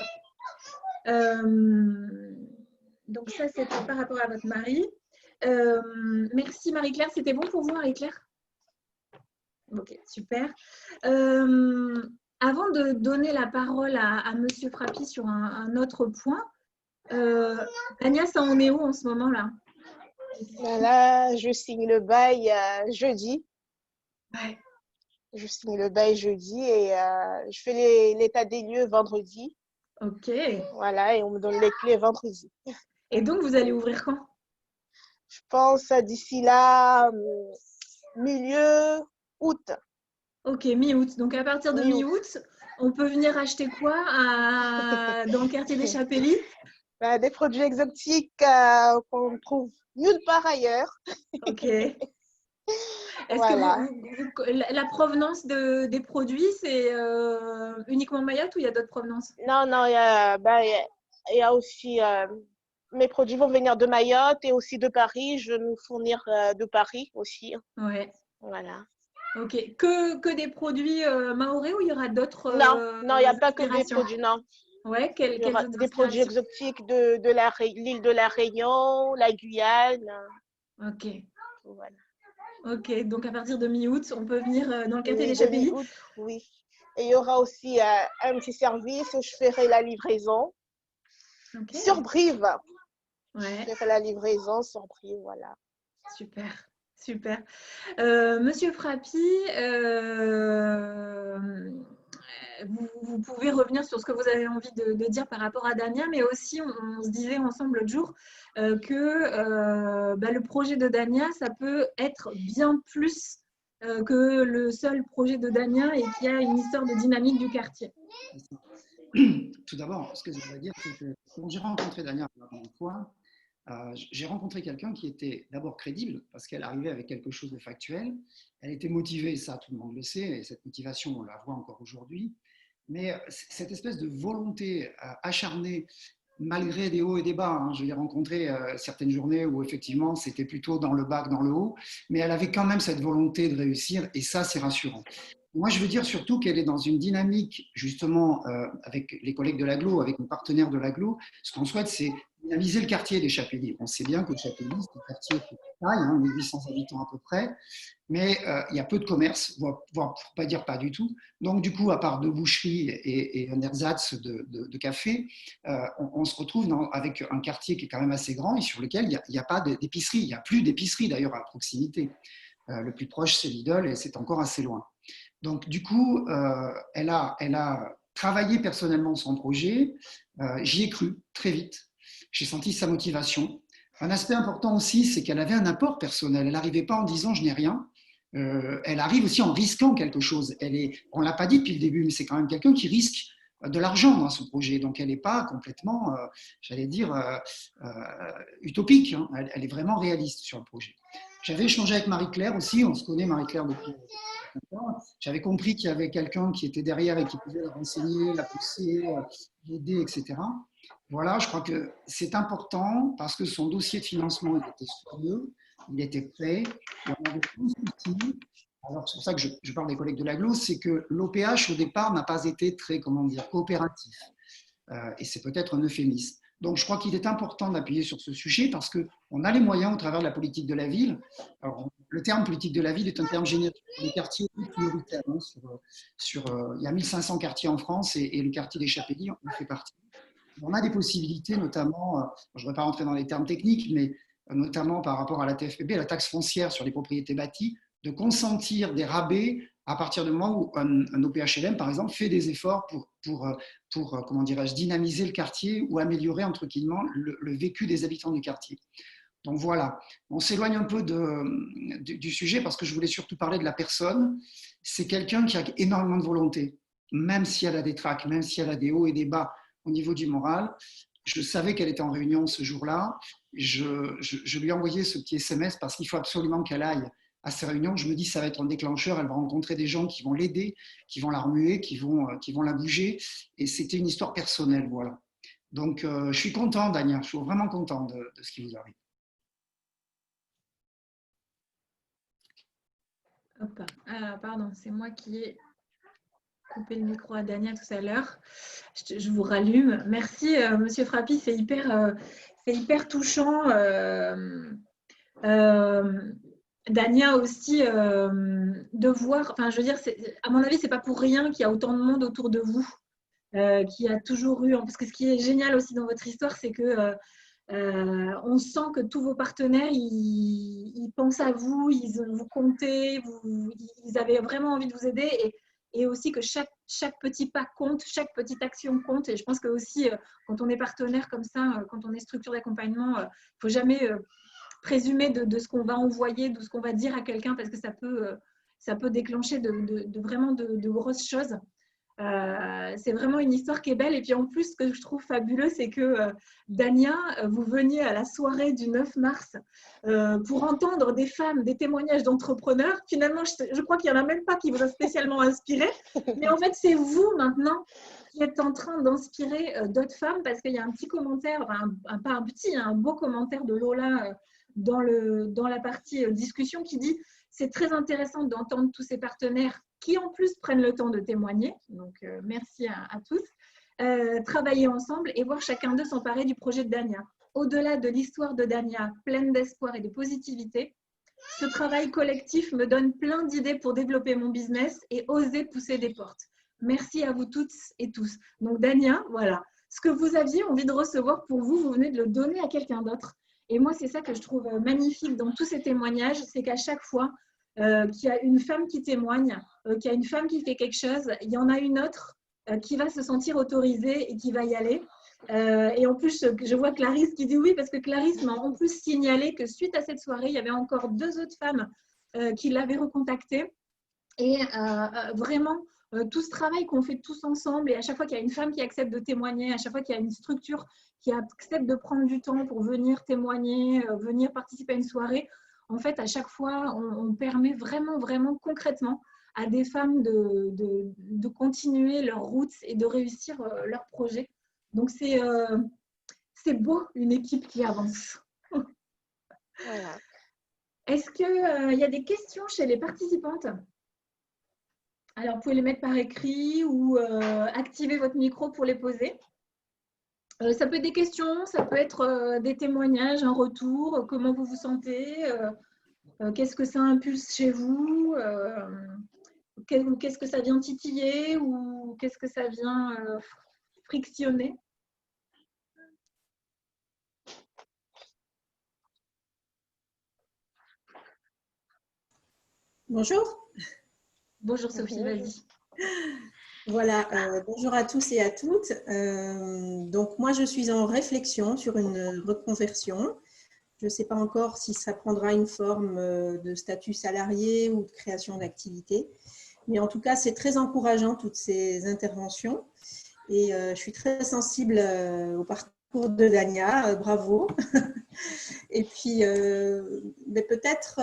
Donc ça, c'est par rapport à votre mari. Merci Marie-Claire. C'était bon pour vous, Marie-Claire? Ok, super. Avant de donner la parole à Monsieur Frappi sur un autre point, Dania, ça en est où en ce moment-là? Là, je signe le bail jeudi. Ouais. Je signe le bail jeudi et je fais l'état des lieux vendredi. Ok. Voilà, et on me donne les clés vendredi. Et donc, vous allez ouvrir quand? Je pense d'ici là, milieu août. Ok, mi-août. Donc à partir de Mi-août. mi-août, on peut venir acheter quoi dans le quartier des Chapellis? Des produits exotiques qu'on ne trouve nulle part ailleurs. Ok. Est-ce que Voilà. la provenance des produits, c'est uniquement Mayotte ou il y a d'autres provenances? Non, non, il y a aussi. Mes produits vont venir de Mayotte et aussi de Paris. Je vais nous fournir de Paris aussi. Ouais. Voilà. Ok. Que des produits mahorais ou il y aura d'autres Non, non, il n'y a pas que des inspirations? produits, non. Ouais, Il y quelles aura autres des produits inspirations? exotiques de l'île de la Réunion, la Guyane. Ok. Voilà. Ok. Donc à partir de mi-août, on peut venir dans le quartier Oui, des de Chapellis? mi-août, oui. Et il y aura aussi un petit service où je ferai la livraison Ok. sur Brive. Ouais. Je ferai la livraison sur Brive, voilà. Super. Super. Monsieur Frappi, vous pouvez revenir sur ce que vous avez envie de dire par rapport à Dania, mais aussi on se disait ensemble l'autre jour que le projet de Dania, ça peut être bien plus que le seul projet de Dania et qu'il y a une histoire de dynamique du quartier. Tout d'abord, ce que je voudrais dire, c'est que quand j'ai rencontré Dania pour la première fois, j'ai rencontré quelqu'un qui était d'abord crédible parce qu'elle arrivait avec quelque chose de factuel. Elle était motivée, ça tout le monde le sait, et cette motivation, on la voit encore aujourd'hui. Mais cette espèce de volonté acharnée, malgré des hauts et des bas, hein, je l'ai rencontré certaines journées où effectivement c'était plutôt dans le bas que dans le haut, mais elle avait quand même cette volonté de réussir et ça c'est rassurant. Moi, je veux dire surtout qu'elle est dans une dynamique, justement, avec les collègues de l'aglo, avec nos partenaires de l'aglo. Ce qu'on souhaite, c'est dynamiser le quartier des Chapellis. On sait bien que le Chapellis, c'est un quartier de taille, hein, 1800 habitants à peu près, mais il y a peu de commerce, voire pour pas dire pas du tout. Donc, du coup, à part deux boucheries et un ersatz de café, on se retrouve avec un quartier qui est quand même assez grand et sur lequel il n'y a pas d'épicerie. Il n'y a plus d'épicerie, d'ailleurs, à proximité. Le plus proche, c'est Lidl et c'est encore assez loin. Donc, du coup, elle a travaillé personnellement son projet. J'y ai cru très vite. J'ai senti sa motivation. Un aspect important aussi, c'est qu'elle avait un apport personnel. Elle n'arrivait pas en disant je n'ai rien. Elle arrive aussi en risquant quelque chose. On ne l'a pas dit depuis le début, mais c'est quand même quelqu'un qui risque de l'argent dans son projet. Donc, elle n'est pas complètement, j'allais dire, utopique. Hein. Elle est vraiment réaliste sur le projet. J'avais échangé avec Marie-Claire aussi. On se connaît, Marie-Claire, depuis j'avais compris qu'il y avait quelqu'un qui était derrière et qui pouvait la renseigner, la pousser, l'aider, etc. Voilà, je crois que c'est important parce que son dossier de financement il était sérieux, il était prêt, et on avait plein de soucis. Alors, c'est pour ça que je parle des collègues de l'aglo, c'est que l'OPH, au départ, n'a pas été très, comment dire, coopératif. Et c'est peut-être un euphémisme. Donc, je crois qu'il est important d'appuyer sur ce sujet parce qu'on a les moyens au travers de la politique de la ville. Alors, le terme politique de la ville est un terme générique pour les quartiers prioritaires. Hein, il y a 1500 quartiers en France et le quartier des Chapellis en fait partie. On a des possibilités, notamment, je ne vais pas rentrer dans les termes techniques, mais notamment par rapport à la TFPB, la taxe foncière sur les propriétés bâties, de consentir des rabais à partir du moment où un OPHLM, par exemple, fait des efforts pour comment dirais-je, dynamiser le quartier ou améliorer, entre guillemets, le vécu des habitants du quartier. Donc voilà, on s'éloigne un peu du sujet parce que je voulais surtout parler de la personne. C'est quelqu'un qui a énormément de volonté, même si elle a des tracs, même si elle a des hauts et des bas au niveau du moral. Je savais qu'elle était en réunion ce jour-là. Je lui ai envoyé ce petit SMS parce qu'il faut absolument qu'elle aille à ces réunions. Je me dis ça va être un déclencheur. Elle va rencontrer des gens qui vont l'aider, qui vont la remuer, qui vont la bouger. Et c'était une histoire personnelle, voilà. Donc, je suis content, Dania. Je suis vraiment content de ce qui vous arrive. Hop. Ah, pardon, c'est moi qui ai coupé le micro à Dania tout à l'heure. Je vous rallume. Merci, Monsieur Frappi, c'est hyper touchant. Dania aussi, de voir, enfin, je veux dire, à mon avis, c'est pas pour rien qu'il y a autant de monde autour de vous, qui a toujours eu, parce que ce qui est génial aussi dans votre histoire, c'est que on sent que tous vos partenaires, ils pensent à vous, ils vous comptez, ils avaient vraiment envie de vous aider et aussi que chaque petit pas compte, chaque petite action compte. Et je pense que aussi, quand on est partenaire comme ça, quand on est structure d'accompagnement, il ne faut jamais présumer de ce qu'on va envoyer, de ce qu'on va dire à quelqu'un, parce que ça peut déclencher vraiment de grosses choses. C'est vraiment une histoire qui est belle. Et puis en plus, ce que je trouve fabuleux, c'est que Dania, vous veniez à la soirée du 9 mars pour entendre des femmes, des témoignages d'entrepreneurs. Finalement, je crois qu'il n'y en a même pas qui vous a spécialement inspiré. Mais en fait, c'est vous maintenant qui êtes en train d'inspirer d'autres femmes, parce qu'il y a un petit commentaire, pas un petit, un beau commentaire de Lola dans la partie discussion qui dit « C'est très intéressant d'entendre tous ces partenaires qui en plus prennent le temps de témoigner. » Donc, merci à tous. Travailler ensemble et voir chacun d'eux s'emparer du projet de Dania. Au-delà de l'histoire de Dania, pleine d'espoir et de positivité, ce travail collectif me donne plein d'idées pour développer mon business et oser pousser des portes. Merci à vous toutes et tous. Donc, Dania, voilà. Ce que vous aviez envie de recevoir pour vous, vous venez de le donner à quelqu'un d'autre. Et moi, c'est ça que je trouve magnifique dans tous ces témoignages, c'est qu'à chaque fois qu'il y a une femme qui témoigne, qu'il y a une femme qui fait quelque chose, il y en a une autre qui va se sentir autorisée et qui va y aller. Et en plus, je vois Clarisse qui dit oui, parce que Clarisse m'a en plus signalé que suite à cette soirée, il y avait encore 2 autres femmes qui l'avaient recontactée. Et vraiment, tout ce travail qu'on fait tous ensemble, et à chaque fois qu'il y a une femme qui accepte de témoigner, à chaque fois qu'il y a une structure qui accepte de prendre du temps pour venir témoigner, venir participer à une soirée, en fait, à chaque fois, on permet vraiment, vraiment concrètement à des femmes de continuer leur route et de réussir leur projet. Donc, c'est beau, une équipe qui avance. Voilà. Est-ce qu'il y a des questions chez les participantes ? Alors, vous pouvez les mettre par écrit ou activer votre micro pour les poser. Ça peut être des questions, ça peut être des témoignages, un retour, comment vous vous sentez, qu'est-ce que ça impulse chez vous, qu'est-ce que ça vient titiller ou qu'est-ce que ça vient frictionner. Bonjour. Bonjour Sophie, vas-y. Voilà, bonjour à tous et à toutes. Donc moi, je suis en réflexion sur une reconversion. Je ne sais pas encore si ça prendra une forme de statut salarié ou de création d'activité. Mais en tout cas, c'est très encourageant toutes ces interventions. Et je suis très sensible au parcours de Dania. Bravo. Et puis, peut-être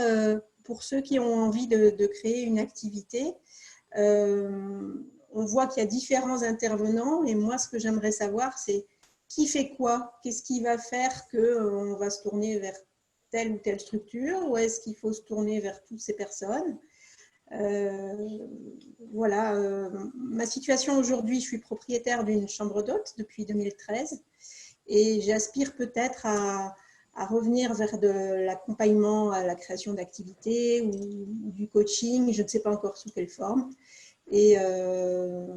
pour ceux qui ont envie de créer une activité, on voit qu'il y a différents intervenants. Et moi, ce que j'aimerais savoir, c'est qui fait quoi? Qu'est-ce qui va faire qu'on va se tourner vers telle ou telle structure? Ou est-ce qu'il faut se tourner vers toutes ces personnes? Voilà, ma situation aujourd'hui, je suis propriétaire d'une chambre d'hôtes depuis 2013 et j'aspire peut-être à revenir vers de l'accompagnement à la création d'activités ou du coaching, je ne sais pas encore sous quelle forme. Et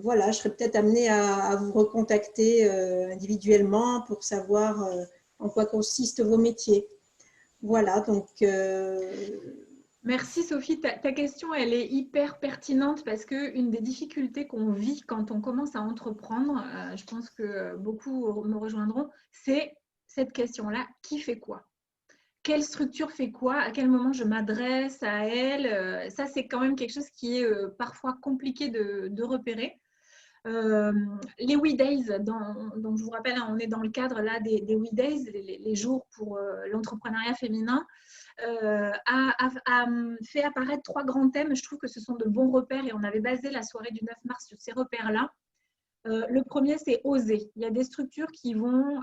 voilà, je serais peut-être amenée à vous recontacter individuellement pour savoir en quoi consistent vos métiers. Voilà, donc… Merci Sophie, ta question elle est hyper pertinente parce qu'une des difficultés qu'on vit quand on commence à entreprendre, je pense que beaucoup me rejoindront, c'est cette question-là, qui fait quoi? Quelle structure fait quoi? À quel moment je m'adresse à elle? Ça c'est quand même quelque chose qui est parfois compliqué de repérer. Les We Days, donc je vous rappelle, on est dans le cadre là des We Days, les jours pour l'entrepreneuriat féminin, a fait apparaître 3 grands thèmes. Je trouve que ce sont de bons repères et on avait basé la soirée du 9 mars sur ces repères-là. Le premier, c'est oser. Il y a des structures qui vont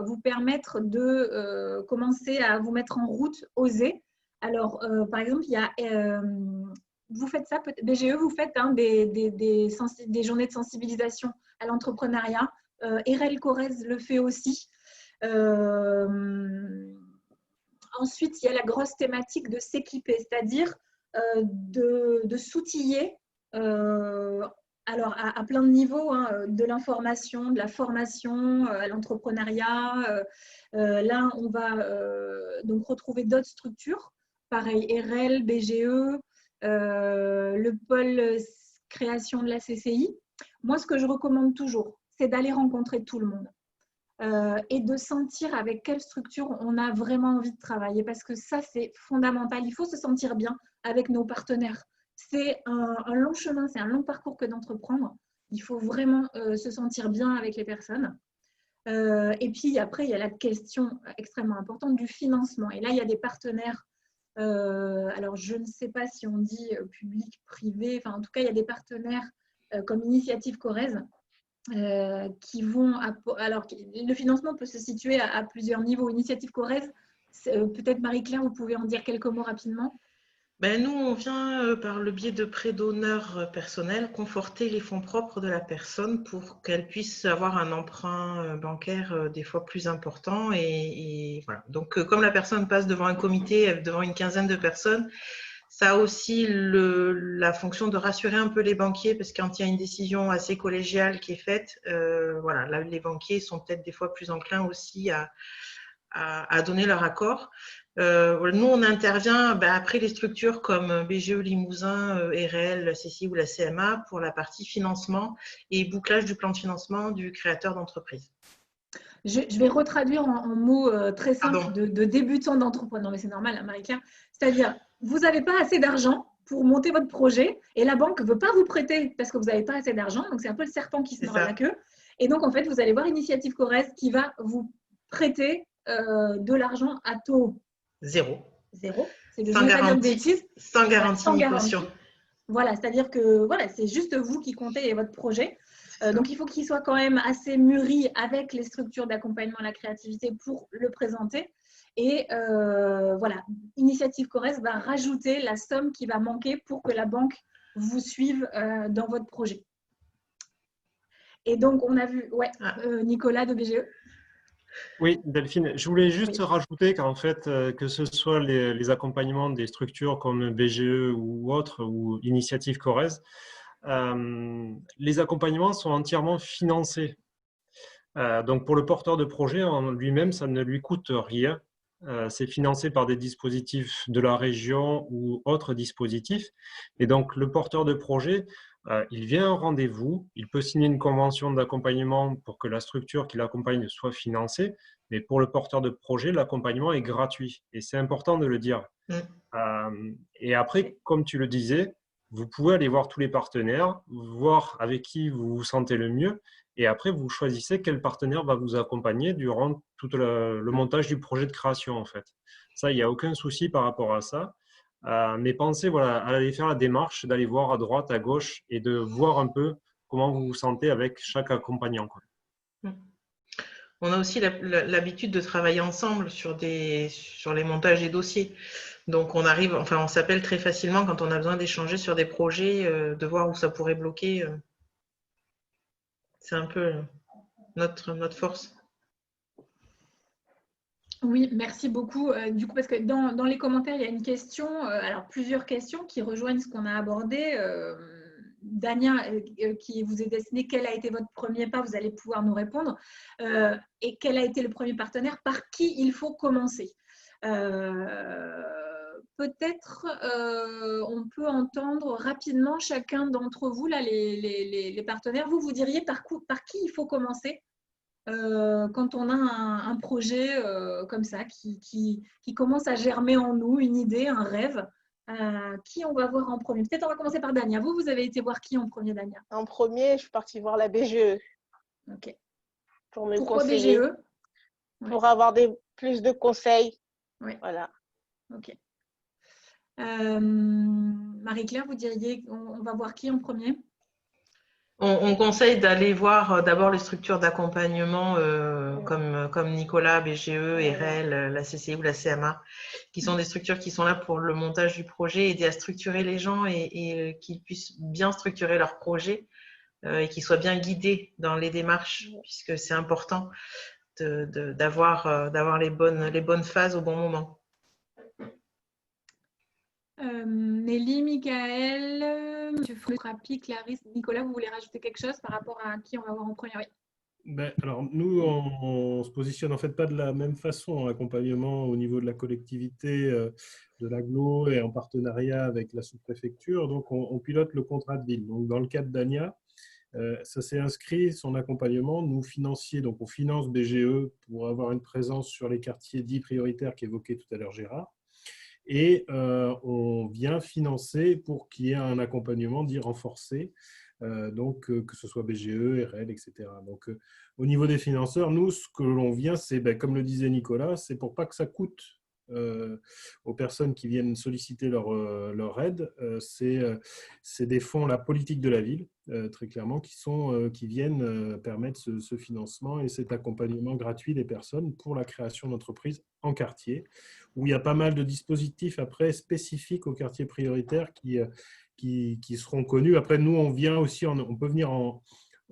vous permettre de commencer à vous mettre en route, oser. Alors, par exemple, il y a… vous faites ça, BGE, vous faites des journées de sensibilisation à l'entrepreneuriat. Erel Corrèze le fait aussi. Ensuite, il y a la grosse thématique de s'équiper, c'est-à-dire de s'outiller alors à plein de niveaux, hein, de l'information, de la formation, à l'entrepreneuriat. Là, on va donc retrouver d'autres structures, pareil, RL, BGE, le pôle création de la CCI. Moi, ce que je recommande toujours, c'est d'aller rencontrer tout le monde. et de sentir avec quelle structure on a vraiment envie de travailler. Parce que ça, c'est fondamental. Il faut se sentir bien avec nos partenaires. C'est un long chemin, c'est un long parcours que d'entreprendre. Il faut vraiment se sentir bien avec les personnes. Et puis après, il y a la question extrêmement importante du financement. Et là, il y a des partenaires. Alors, je ne sais pas si on dit public, privé. Enfin, en tout cas, il y a des partenaires comme Initiative Corrèze qui vont… Alors, le financement peut se situer à plusieurs niveaux. Initiative Corrèze, peut-être Marie-Claire, vous pouvez en dire quelques mots rapidement. Ben, nous, on vient par le biais de prêts d'honneur personnels conforter les fonds propres de la personne pour qu'elle puisse avoir un emprunt bancaire des fois plus important. Et voilà. Donc, comme la personne passe devant un comité, devant une quinzaine de personnes, ça a aussi la fonction de rassurer un peu les banquiers, parce que quand il y a une décision assez collégiale qui est faite, voilà, là, les banquiers sont peut-être des fois plus enclins aussi à donner leur accord. Nous, on intervient après les structures comme BGE Limousin, RL, la CCI ou la CMA pour la partie financement et bouclage du plan de financement du créateur d'entreprise. Je vais retraduire en mots très simples de débutant d'entrepreneur, mais c'est normal, hein, Marie-Claire. C'est-à-dire, vous n'avez pas assez d'argent pour monter votre projet et la banque ne veut pas vous prêter parce que vous n'avez pas assez d'argent. Donc, c'est un peu le serpent qui se mord la queue. Et donc, en fait, vous allez voir Initiative Corrèze qui va vous prêter de l'argent à taux zéro. C'est sans garantie, sans garantie ni caution. Voilà, c'est-à-dire que voilà, c'est juste vous qui comptez et votre projet. Donc, il faut qu'il soit quand même assez mûri avec les structures d'accompagnement à la créativité pour le présenter. Et voilà, Initiative Corrèze va rajouter la somme qui va manquer pour que la banque vous suive dans votre projet. Et donc, on a vu, Nicolas de BGE. Oui, Delphine, je voulais juste rajouter qu'en fait, que ce soit les accompagnements des structures comme BGE ou autres, ou Initiative Corrèze, les accompagnements sont entièrement financés. Donc, pour le porteur de projet en lui-même, ça ne lui coûte rien. C'est financé par des dispositifs de la région ou autres dispositifs. Et donc, le porteur de projet, il vient à un rendez-vous, il peut signer une convention d'accompagnement pour que la structure qui l'accompagne soit financée, mais pour le porteur de projet, l'accompagnement est gratuit. Et c'est important de le dire. Et après, comme tu le disais, vous pouvez aller voir tous les partenaires, voir avec qui vous vous sentez le mieux, et après, vous choisissez quel partenaire va vous accompagner durant tout le montage du projet de création, en fait. Ça, il n'y a aucun souci par rapport à ça. Mais pensez à aller faire la démarche, d'aller voir à droite, à gauche et de voir un peu comment vous vous sentez avec chaque accompagnant, quoi. On a aussi l'habitude de travailler ensemble sur les montages des dossiers. Donc, on s'appelle très facilement quand on a besoin d'échanger sur des projets, de voir où ça pourrait bloquer. C'est un peu notre force. Oui, merci beaucoup. Du coup, parce que dans les commentaires, il y a une question, alors plusieurs questions qui rejoignent ce qu'on a abordé. Dania, qui vous est destiné, quel a été votre premier pas? Vous allez pouvoir nous répondre. Et quel a été le premier partenaire? Par qui il faut commencer? Peut-être on peut entendre rapidement chacun d'entre vous, là, les partenaires. Vous diriez par qui il faut commencer quand on a un projet comme ça qui commence à germer en nous, une idée, un rêve. Qui on va voir en premier? Peut-être on va commencer par Dania. Vous avez été voir qui en premier, Dania? En premier, je suis partie voir la BGE. Ok. Pour me Pourquoi conseiller, BGE? pour avoir plus de conseils. Oui. Voilà. Ok. Marie-Claire, vous diriez on va voir qui en premier? On conseille d'aller voir d'abord les structures d'accompagnement comme Nicolas, BGE, RL, la CCI ou la CMA, qui sont des structures qui sont là pour le montage du projet, aider à structurer les gens et qu'ils puissent bien structurer leur projet et qu'ils soient bien guidés dans les démarches, puisque c'est important d'avoir les bonnes phases au bon moment. Nelly, Michael, M. Frapi, Clarisse, Nicolas, vous voulez rajouter quelque chose par rapport à qui on va voir en premier? Oui. Alors, nous, on se positionne en fait pas de la même façon en accompagnement au niveau de la collectivité, de l'agglo et en partenariat avec la sous-préfecture. Donc, on pilote le contrat de ville. Donc, dans le cas de Dania, Ça s'est inscrit, son accompagnement, nous financiers, donc on finance BGE pour avoir une présence sur les quartiers dits prioritaires qu'évoquait tout à l'heure Gérard. Et on vient financer pour qu'il y ait un accompagnement dit renforcé, donc que ce soit BGE, RL, etc. Donc au niveau des financeurs, nous, ce que l'on vient, c'est, comme le disait Nicolas, c'est pour pas que ça coûte aux personnes qui viennent solliciter leur aide. C'est des fonds, la politique de la ville, très clairement, qui viennent permettre ce financement et cet accompagnement gratuit des personnes pour la création d'entreprises en quartier, où il y a pas mal de dispositifs après spécifiques aux quartiers prioritaires qui seront connus. Après, nous, on vient aussi, on peut venir en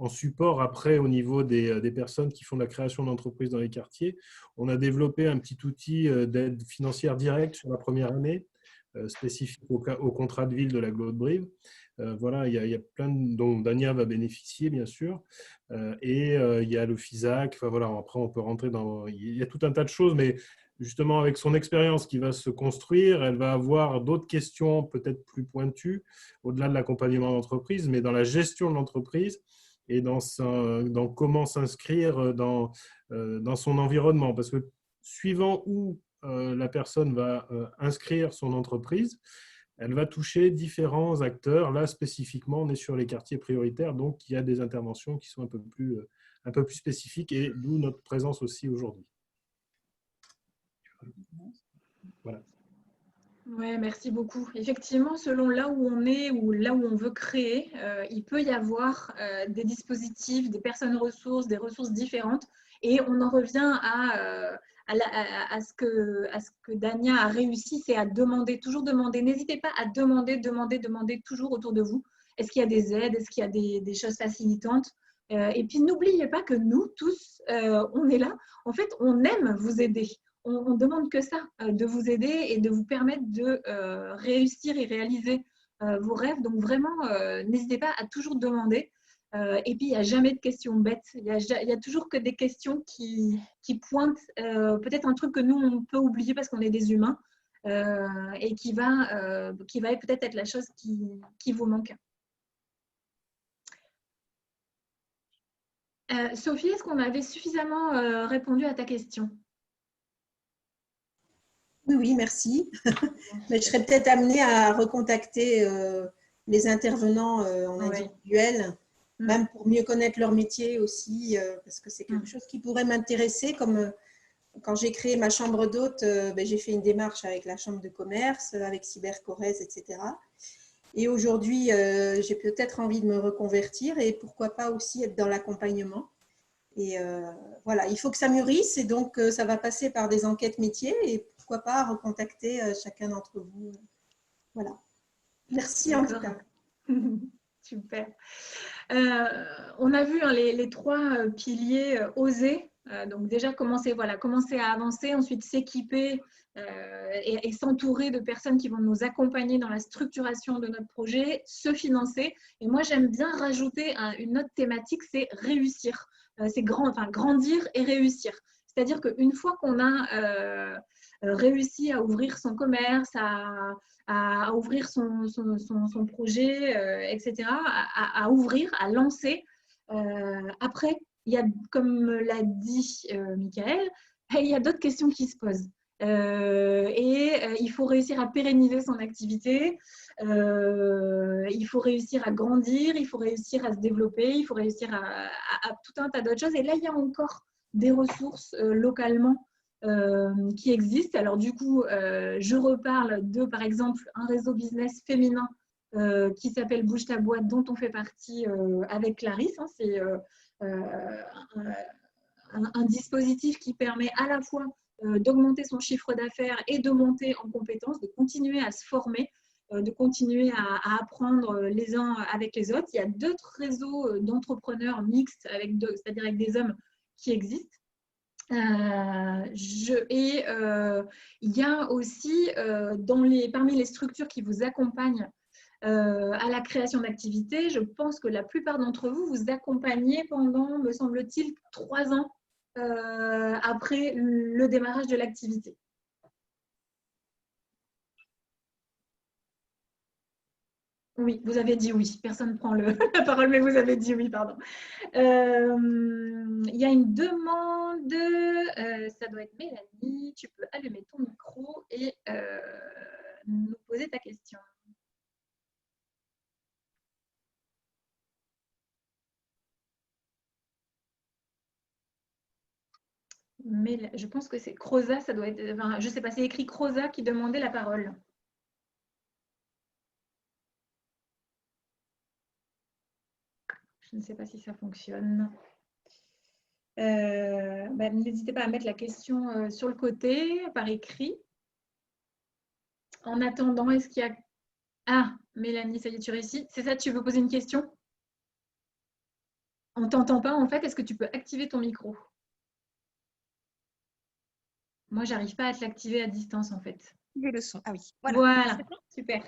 support après au niveau des personnes qui font de la création d'entreprises dans les quartiers. On a développé un petit outil d'aide financière directe sur la première année, spécifique au contrat de ville de l'agglo de Brive. Voilà, il y a plein dont Dania va bénéficier, bien sûr. Et il y a le FISAC. Enfin, voilà, après, on peut rentrer dans… Il y a tout un tas de choses, mais justement, avec son expérience qui va se construire, elle va avoir d'autres questions peut-être plus pointues, au-delà de l'accompagnement d'entreprise, mais dans la gestion de l'entreprise et dans comment s'inscrire dans son environnement. Parce que suivant où la personne va inscrire son entreprise, elle va toucher différents acteurs. Là, spécifiquement, on est sur les quartiers prioritaires, donc il y a des interventions qui sont un peu plus spécifiques et d'où notre présence aussi aujourd'hui. Voilà. Ouais, merci beaucoup. Effectivement, selon là où on est ou là où on veut créer, il peut y avoir des dispositifs, des personnes ressources, des ressources différentes. Et on en revient à ce que Dania a réussi, c'est à demander, toujours demander. N'hésitez pas à demander toujours autour de vous. Est-ce qu'il y a des aides? Est-ce qu'il y a des choses facilitantes? Et puis, n'oubliez pas que nous, tous, on est là. En fait, on aime vous aider. On demande que ça, de vous aider et de vous permettre de réussir et réaliser vos rêves. Donc vraiment, n'hésitez pas à toujours demander. Et puis, il n'y a jamais de questions bêtes. Il y a toujours que des questions qui pointent peut-être un truc que nous, on peut oublier parce qu'on est des humains et qui va peut-être être la chose qui vous manque. Sophie, est-ce qu'on avait suffisamment répondu à ta question ? Oui, merci. Mais je serais peut-être amenée à recontacter les intervenants en individuel, même pour mieux connaître leur métier aussi, parce que c'est quelque chose qui pourrait m'intéresser. Comme quand j'ai créé ma chambre d'hôte, j'ai fait une démarche avec la chambre de commerce, avec Cybercorrèze, etc. Et aujourd'hui, j'ai peut-être envie de me reconvertir et pourquoi pas aussi être dans l'accompagnement. Et voilà, il faut que ça mûrisse et donc ça va passer par des enquêtes métiers et pourquoi pas recontacter chacun d'entre vous. Voilà. Merci en tout cas. Super. On a vu les trois piliers oser. Donc déjà commencer à avancer, ensuite s'équiper et s'entourer de personnes qui vont nous accompagner dans la structuration de notre projet, se financer. Et moi, j'aime bien rajouter une autre thématique, c'est réussir. C'est grandir et réussir. C'est-à-dire qu'une fois qu'on a réussi à ouvrir son commerce, à ouvrir son projet, etc., à ouvrir, à lancer, après, il y a, comme l'a dit Michael, il y a d'autres questions qui se posent. Il faut réussir à pérenniser son activité, il faut réussir à grandir, il faut réussir à se développer, il faut réussir à tout un tas d'autres choses. Et là, il y a encore des ressources localement qui existent. Alors du coup, je reparle de, par exemple, un réseau business féminin qui s'appelle Bouge ta boîte, dont on fait partie avec Clarisse. Hein. C'est un dispositif qui permet à la fois d'augmenter son chiffre d'affaires et de monter en compétences, de continuer à se former, de continuer à apprendre les uns avec les autres. Il y a d'autres réseaux d'entrepreneurs mixtes, c'est-à-dire avec des hommes qui existent. Il y a aussi parmi les structures qui vous accompagnent à la création d'activités, je pense que la plupart d'entre vous vous accompagnez pendant, me semble-t-il, 3 ans après le démarrage de l'activité. Oui, vous avez dit oui. Personne ne prend la parole, mais vous avez dit oui, pardon. Il y a une demande. Ça doit être Mélanie. Tu peux allumer ton micro et nous poser ta question. Mais je pense que c'est Croza, ça doit être. Enfin, je ne sais pas, c'est écrit Croza qui demandait la parole. Je ne sais pas si ça fonctionne. N'hésitez pas à mettre la question sur le côté, par écrit. En attendant, est-ce qu'il y a... Ah, Mélanie, ça y est, tu réussis. C'est ça, tu veux poser une question? On ne t'entend pas, en fait. Est-ce que tu peux activer ton micro? Moi, j'arrive pas à te l'activer à distance, en fait. Le son. Ah oui, Voilà, super.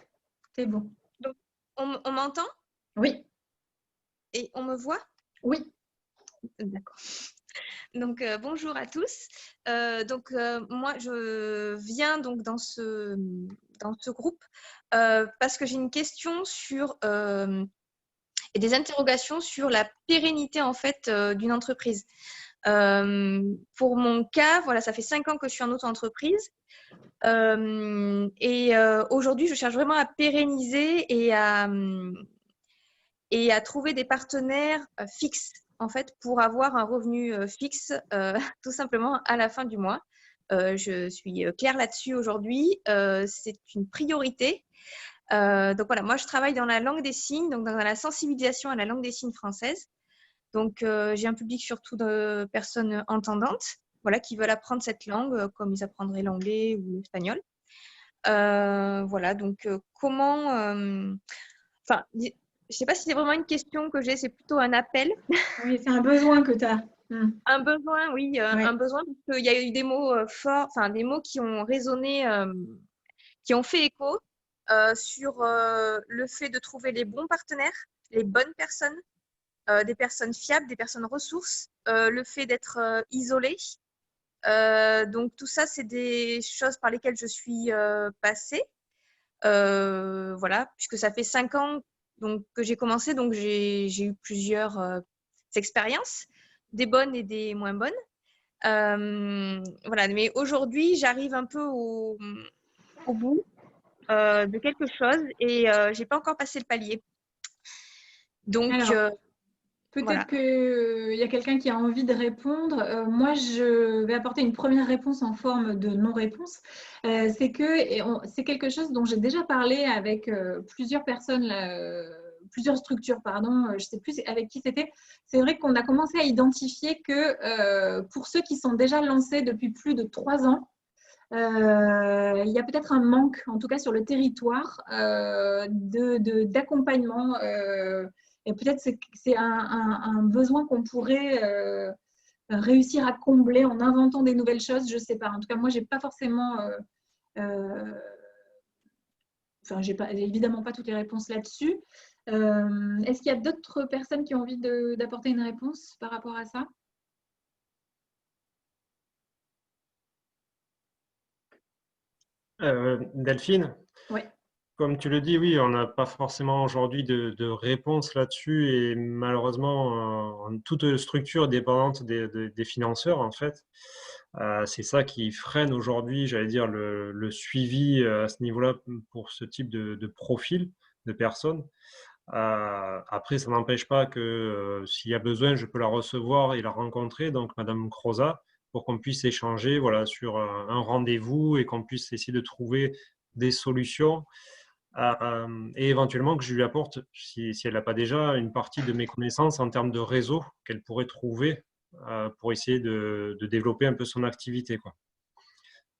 C'est bon. Donc, on m'entend? Oui. Et on me voit? Oui. D'accord. Donc, bonjour à tous. Moi, je viens donc dans ce groupe parce que j'ai une question sur et des interrogations sur la pérennité en fait d'une entreprise. Pour mon cas, voilà, ça fait 5 ans que je suis en auto-entreprise. Aujourd'hui, je cherche vraiment à pérenniser et à trouver des partenaires fixes en fait pour avoir un revenu fixe tout simplement à la fin du mois. Je suis claire là-dessus aujourd'hui. C'est une priorité. Donc voilà, moi je travaille dans la langue des signes, donc dans la sensibilisation à la langue des signes française. Donc j'ai un public surtout de personnes entendantes, voilà, qui veulent apprendre cette langue comme ils apprendraient l'anglais ou l'espagnol. Voilà, donc comment... Enfin, je ne sais pas si c'est vraiment une question que j'ai, c'est plutôt un appel. Oui, c'est un besoin que tu as. Un besoin, oui, un besoin, parce qu'il y a eu des mots forts, enfin des mots qui ont résonné, qui ont fait écho sur le fait de trouver les bons partenaires, les bonnes personnes, des personnes fiables, des personnes ressources, le fait d'être isolé. Donc tout ça, c'est des choses par lesquelles je suis passée. Voilà, puisque ça fait 5 ans donc, que j'ai commencé, donc j'ai eu plusieurs expériences, des bonnes et des moins bonnes. Voilà, mais aujourd'hui, j'arrive un peu au bout de quelque chose et je n'ai pas encore passé le palier. Donc, peut-être voilà. qu'il y a quelqu'un qui a envie de répondre. Moi, je vais apporter une première réponse en forme de non-réponse. C'est quelque chose dont j'ai déjà parlé avec plusieurs personnes, plusieurs structures, pardon. Je ne sais plus avec qui c'était. C'est vrai qu'on a commencé à identifier que pour ceux qui sont déjà lancés depuis plus de 3 ans, il y a peut-être un manque, en tout cas sur le territoire, d'accompagnement. Et peut-être c'est un besoin qu'on pourrait réussir à combler en inventant des nouvelles choses. Je ne sais pas. En tout cas, moi, j'ai pas forcément... Enfin, j'ai évidemment pas toutes les réponses là-dessus. Est-ce qu'il y a d'autres personnes qui ont envie d'apporter une réponse par rapport à ça? Delphine? Oui. Comme tu le dis, oui, on n'a pas forcément aujourd'hui de réponse là-dessus et malheureusement, toute structure dépendante des financeurs, en fait. C'est ça qui freine aujourd'hui, j'allais dire, le suivi à ce niveau-là pour ce type de profil de personnes. Après, ça n'empêche pas que s'il y a besoin, je peux la recevoir et la rencontrer, donc Madame Croza, pour qu'on puisse échanger voilà, sur un rendez-vous et qu'on puisse essayer de trouver des solutions. Et éventuellement que je lui apporte, si elle n'a pas déjà, une partie de mes connaissances en termes de réseau qu'elle pourrait trouver pour essayer de développer un peu son activité, quoi.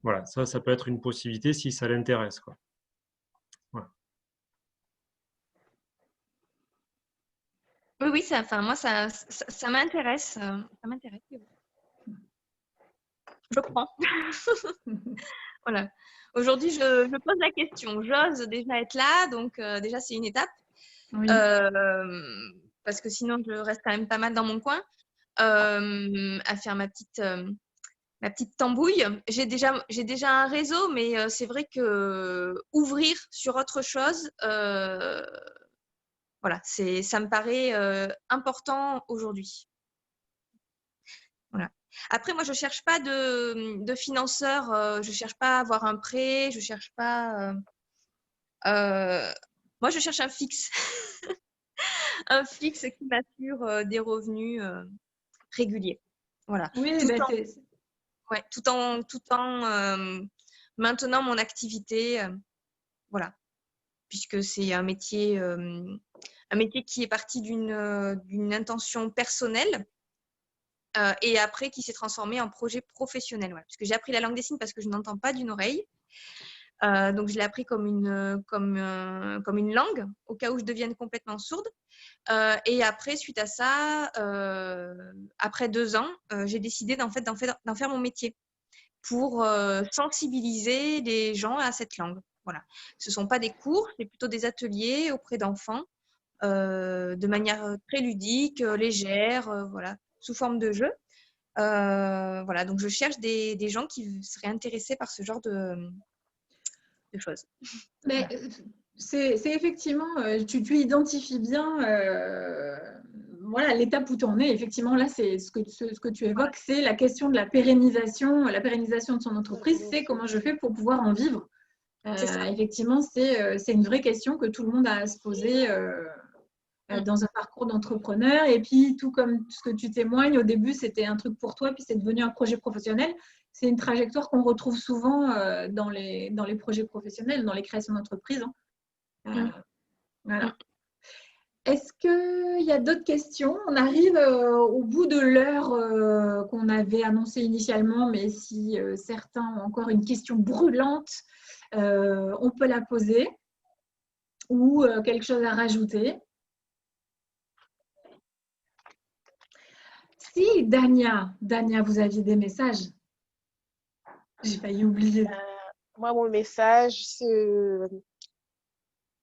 Voilà, ça peut être une possibilité si ça l'intéresse, quoi. Voilà. Oui, moi, ça m'intéresse. Ça m'intéresse. Je prends. Voilà. Aujourd'hui, je pose la question. J'ose déjà être là, donc déjà, c'est une étape. Oui. Parce que sinon, je reste quand même pas mal dans mon coin à faire ma petite tambouille. J'ai déjà un réseau, mais c'est vrai que ouvrir sur autre chose, Voilà, ça me paraît important aujourd'hui. Voilà. Après, moi, je ne cherche pas de financeur, je ne cherche pas à avoir un prêt, je cherche pas. Moi, je cherche un fixe. Un fixe qui m'assure des revenus réguliers. Voilà. Oui, Tout en maintenant mon activité. Voilà. Puisque c'est un métier qui est parti d'une intention personnelle et après qui s'est transformé en projet professionnel. Voilà. Parce que j'ai appris la langue des signes parce que je n'entends pas d'une oreille. Donc, je l'ai appris comme une langue, au cas où je devienne complètement sourde. Et après, suite à ça, après 2 ans, j'ai décidé d'en faire mon métier pour sensibiliser les gens à cette langue. Voilà. Ce ne sont pas des cours, c'est plutôt des ateliers auprès d'enfants de manière très ludique, légère, voilà, sous forme de jeu. Voilà, donc je cherche des gens qui seraient intéressés par ce genre de choses. Mais c'est effectivement, tu identifies bien voilà, l'étape où tu en es. Effectivement, là, c'est ce que tu évoques, c'est la question de la pérennisation de son entreprise, c'est comment je fais pour pouvoir en vivre. Effectivement, c'est une vraie question que tout le monde a à se poser dans un parcours d'entrepreneur. Et puis, tout comme ce que tu témoignes, au début, c'était un truc pour toi, puis c'est devenu un projet professionnel. C'est une trajectoire qu'on retrouve souvent dans les projets professionnels, dans les créations d'entreprises. Voilà. Est-ce qu'il y a d'autres questions? On arrive au bout de l'heure qu'on avait annoncée initialement, mais si certains ont encore une question brûlante, on peut la poser ou quelque chose à rajouter. Si, Dania, vous aviez des messages. J'ai failli oublier. Moi, mon message, c'est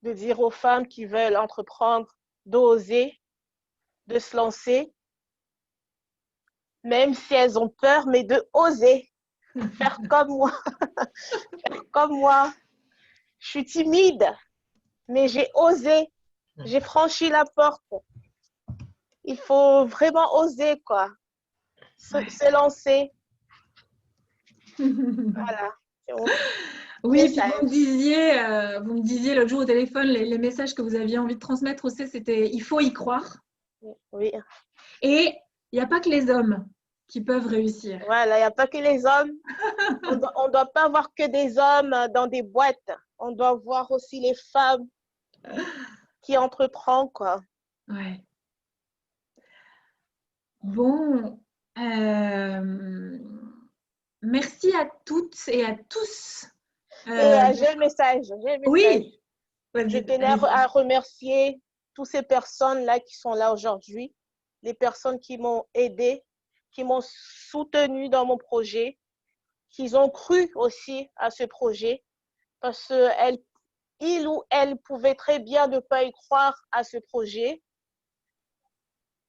de dire aux femmes qui veulent entreprendre, d'oser, de se lancer, même si elles ont peur, mais de oser, faire comme moi. Faire comme moi. Je suis timide, mais j'ai osé, j'ai franchi la porte. Il faut vraiment oser, quoi. Se lancer. Voilà. Oui, puis vous me disiez l'autre jour au téléphone, les messages que vous aviez envie de transmettre aussi, c'était il faut y croire. Oui. Et il n'y a pas que les hommes qui peuvent réussir. Voilà, il n'y a pas que les hommes. On ne doit pas voir que des hommes dans des boîtes. On doit voir aussi les femmes qui entreprennent, quoi. Ouais. Bon, merci à toutes et à tous. Et j'ai le message. Oui. Je tenais à remercier toutes ces personnes-là qui sont là aujourd'hui, les personnes qui m'ont aidé, qui m'ont soutenu dans mon projet, qui ont cru aussi à ce projet, parce qu'il ou elle pouvait très bien ne pas y croire à ce projet.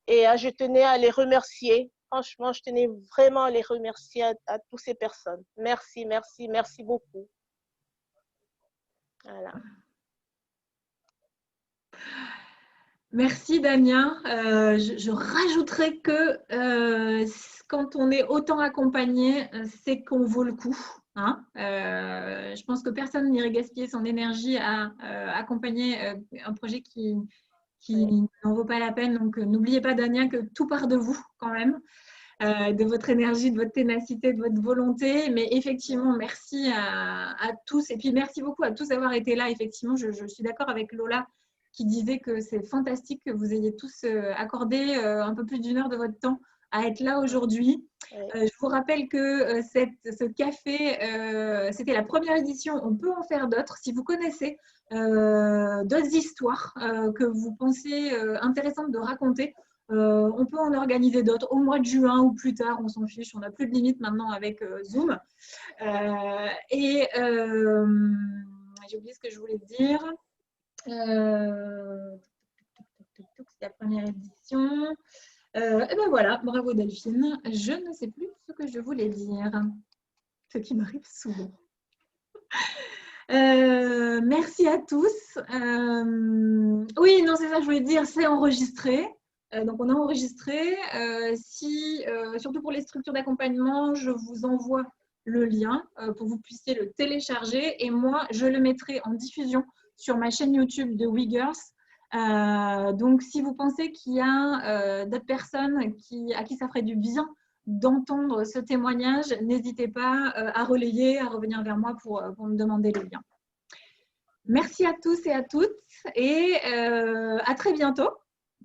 Et je tenais à les remercier. Franchement, je tenais vraiment à les remercier à toutes ces personnes. Merci, merci, merci beaucoup. Voilà. Merci Damien. Je rajouterai que quand on est autant accompagné, c'est qu'on vaut le coup. Hein. Je pense que personne n'irait gaspiller son énergie à accompagner un projet qui n'en vaut pas la peine. Donc n'oubliez pas Damien que tout part de vous quand même, de votre énergie, de votre ténacité, de votre volonté. Mais effectivement, merci à tous. Et puis merci beaucoup à tous d'avoir été là. Effectivement, je suis d'accord avec Lola qui disait que c'est fantastique que vous ayez tous accordé un peu plus d'1 heure de votre temps à être là aujourd'hui. Je vous rappelle que ce café, c'était la première édition. On peut en faire d'autres. Si vous connaissez d'autres histoires que vous pensez intéressantes de raconter, on peut en organiser d'autres au mois de juin ou plus tard. On s'en fiche. On n'a plus de limite maintenant avec Zoom. J'ai oublié ce que je voulais dire. C'est la première édition. Et ben voilà, bravo Delphine. Je ne sais plus ce que je voulais dire, ce qui m'arrive souvent. Merci à tous. Oui, non, c'est ça que je voulais dire, c'est enregistré. Donc, on a enregistré. Surtout pour les structures d'accompagnement, je vous envoie le lien pour que vous puissiez le télécharger. Et moi, je le mettrai en diffusion sur ma chaîne YouTube de WeGirls. Donc, si vous pensez qu'il y a d'autres personnes à qui ça ferait du bien d'entendre ce témoignage, n'hésitez pas à relayer, à revenir vers moi pour me demander le lien. Merci à tous et à toutes et à très bientôt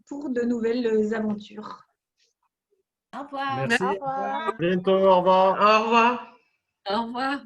pour de nouvelles aventures. Au revoir. Merci. À bientôt, au revoir. Au revoir. Au revoir.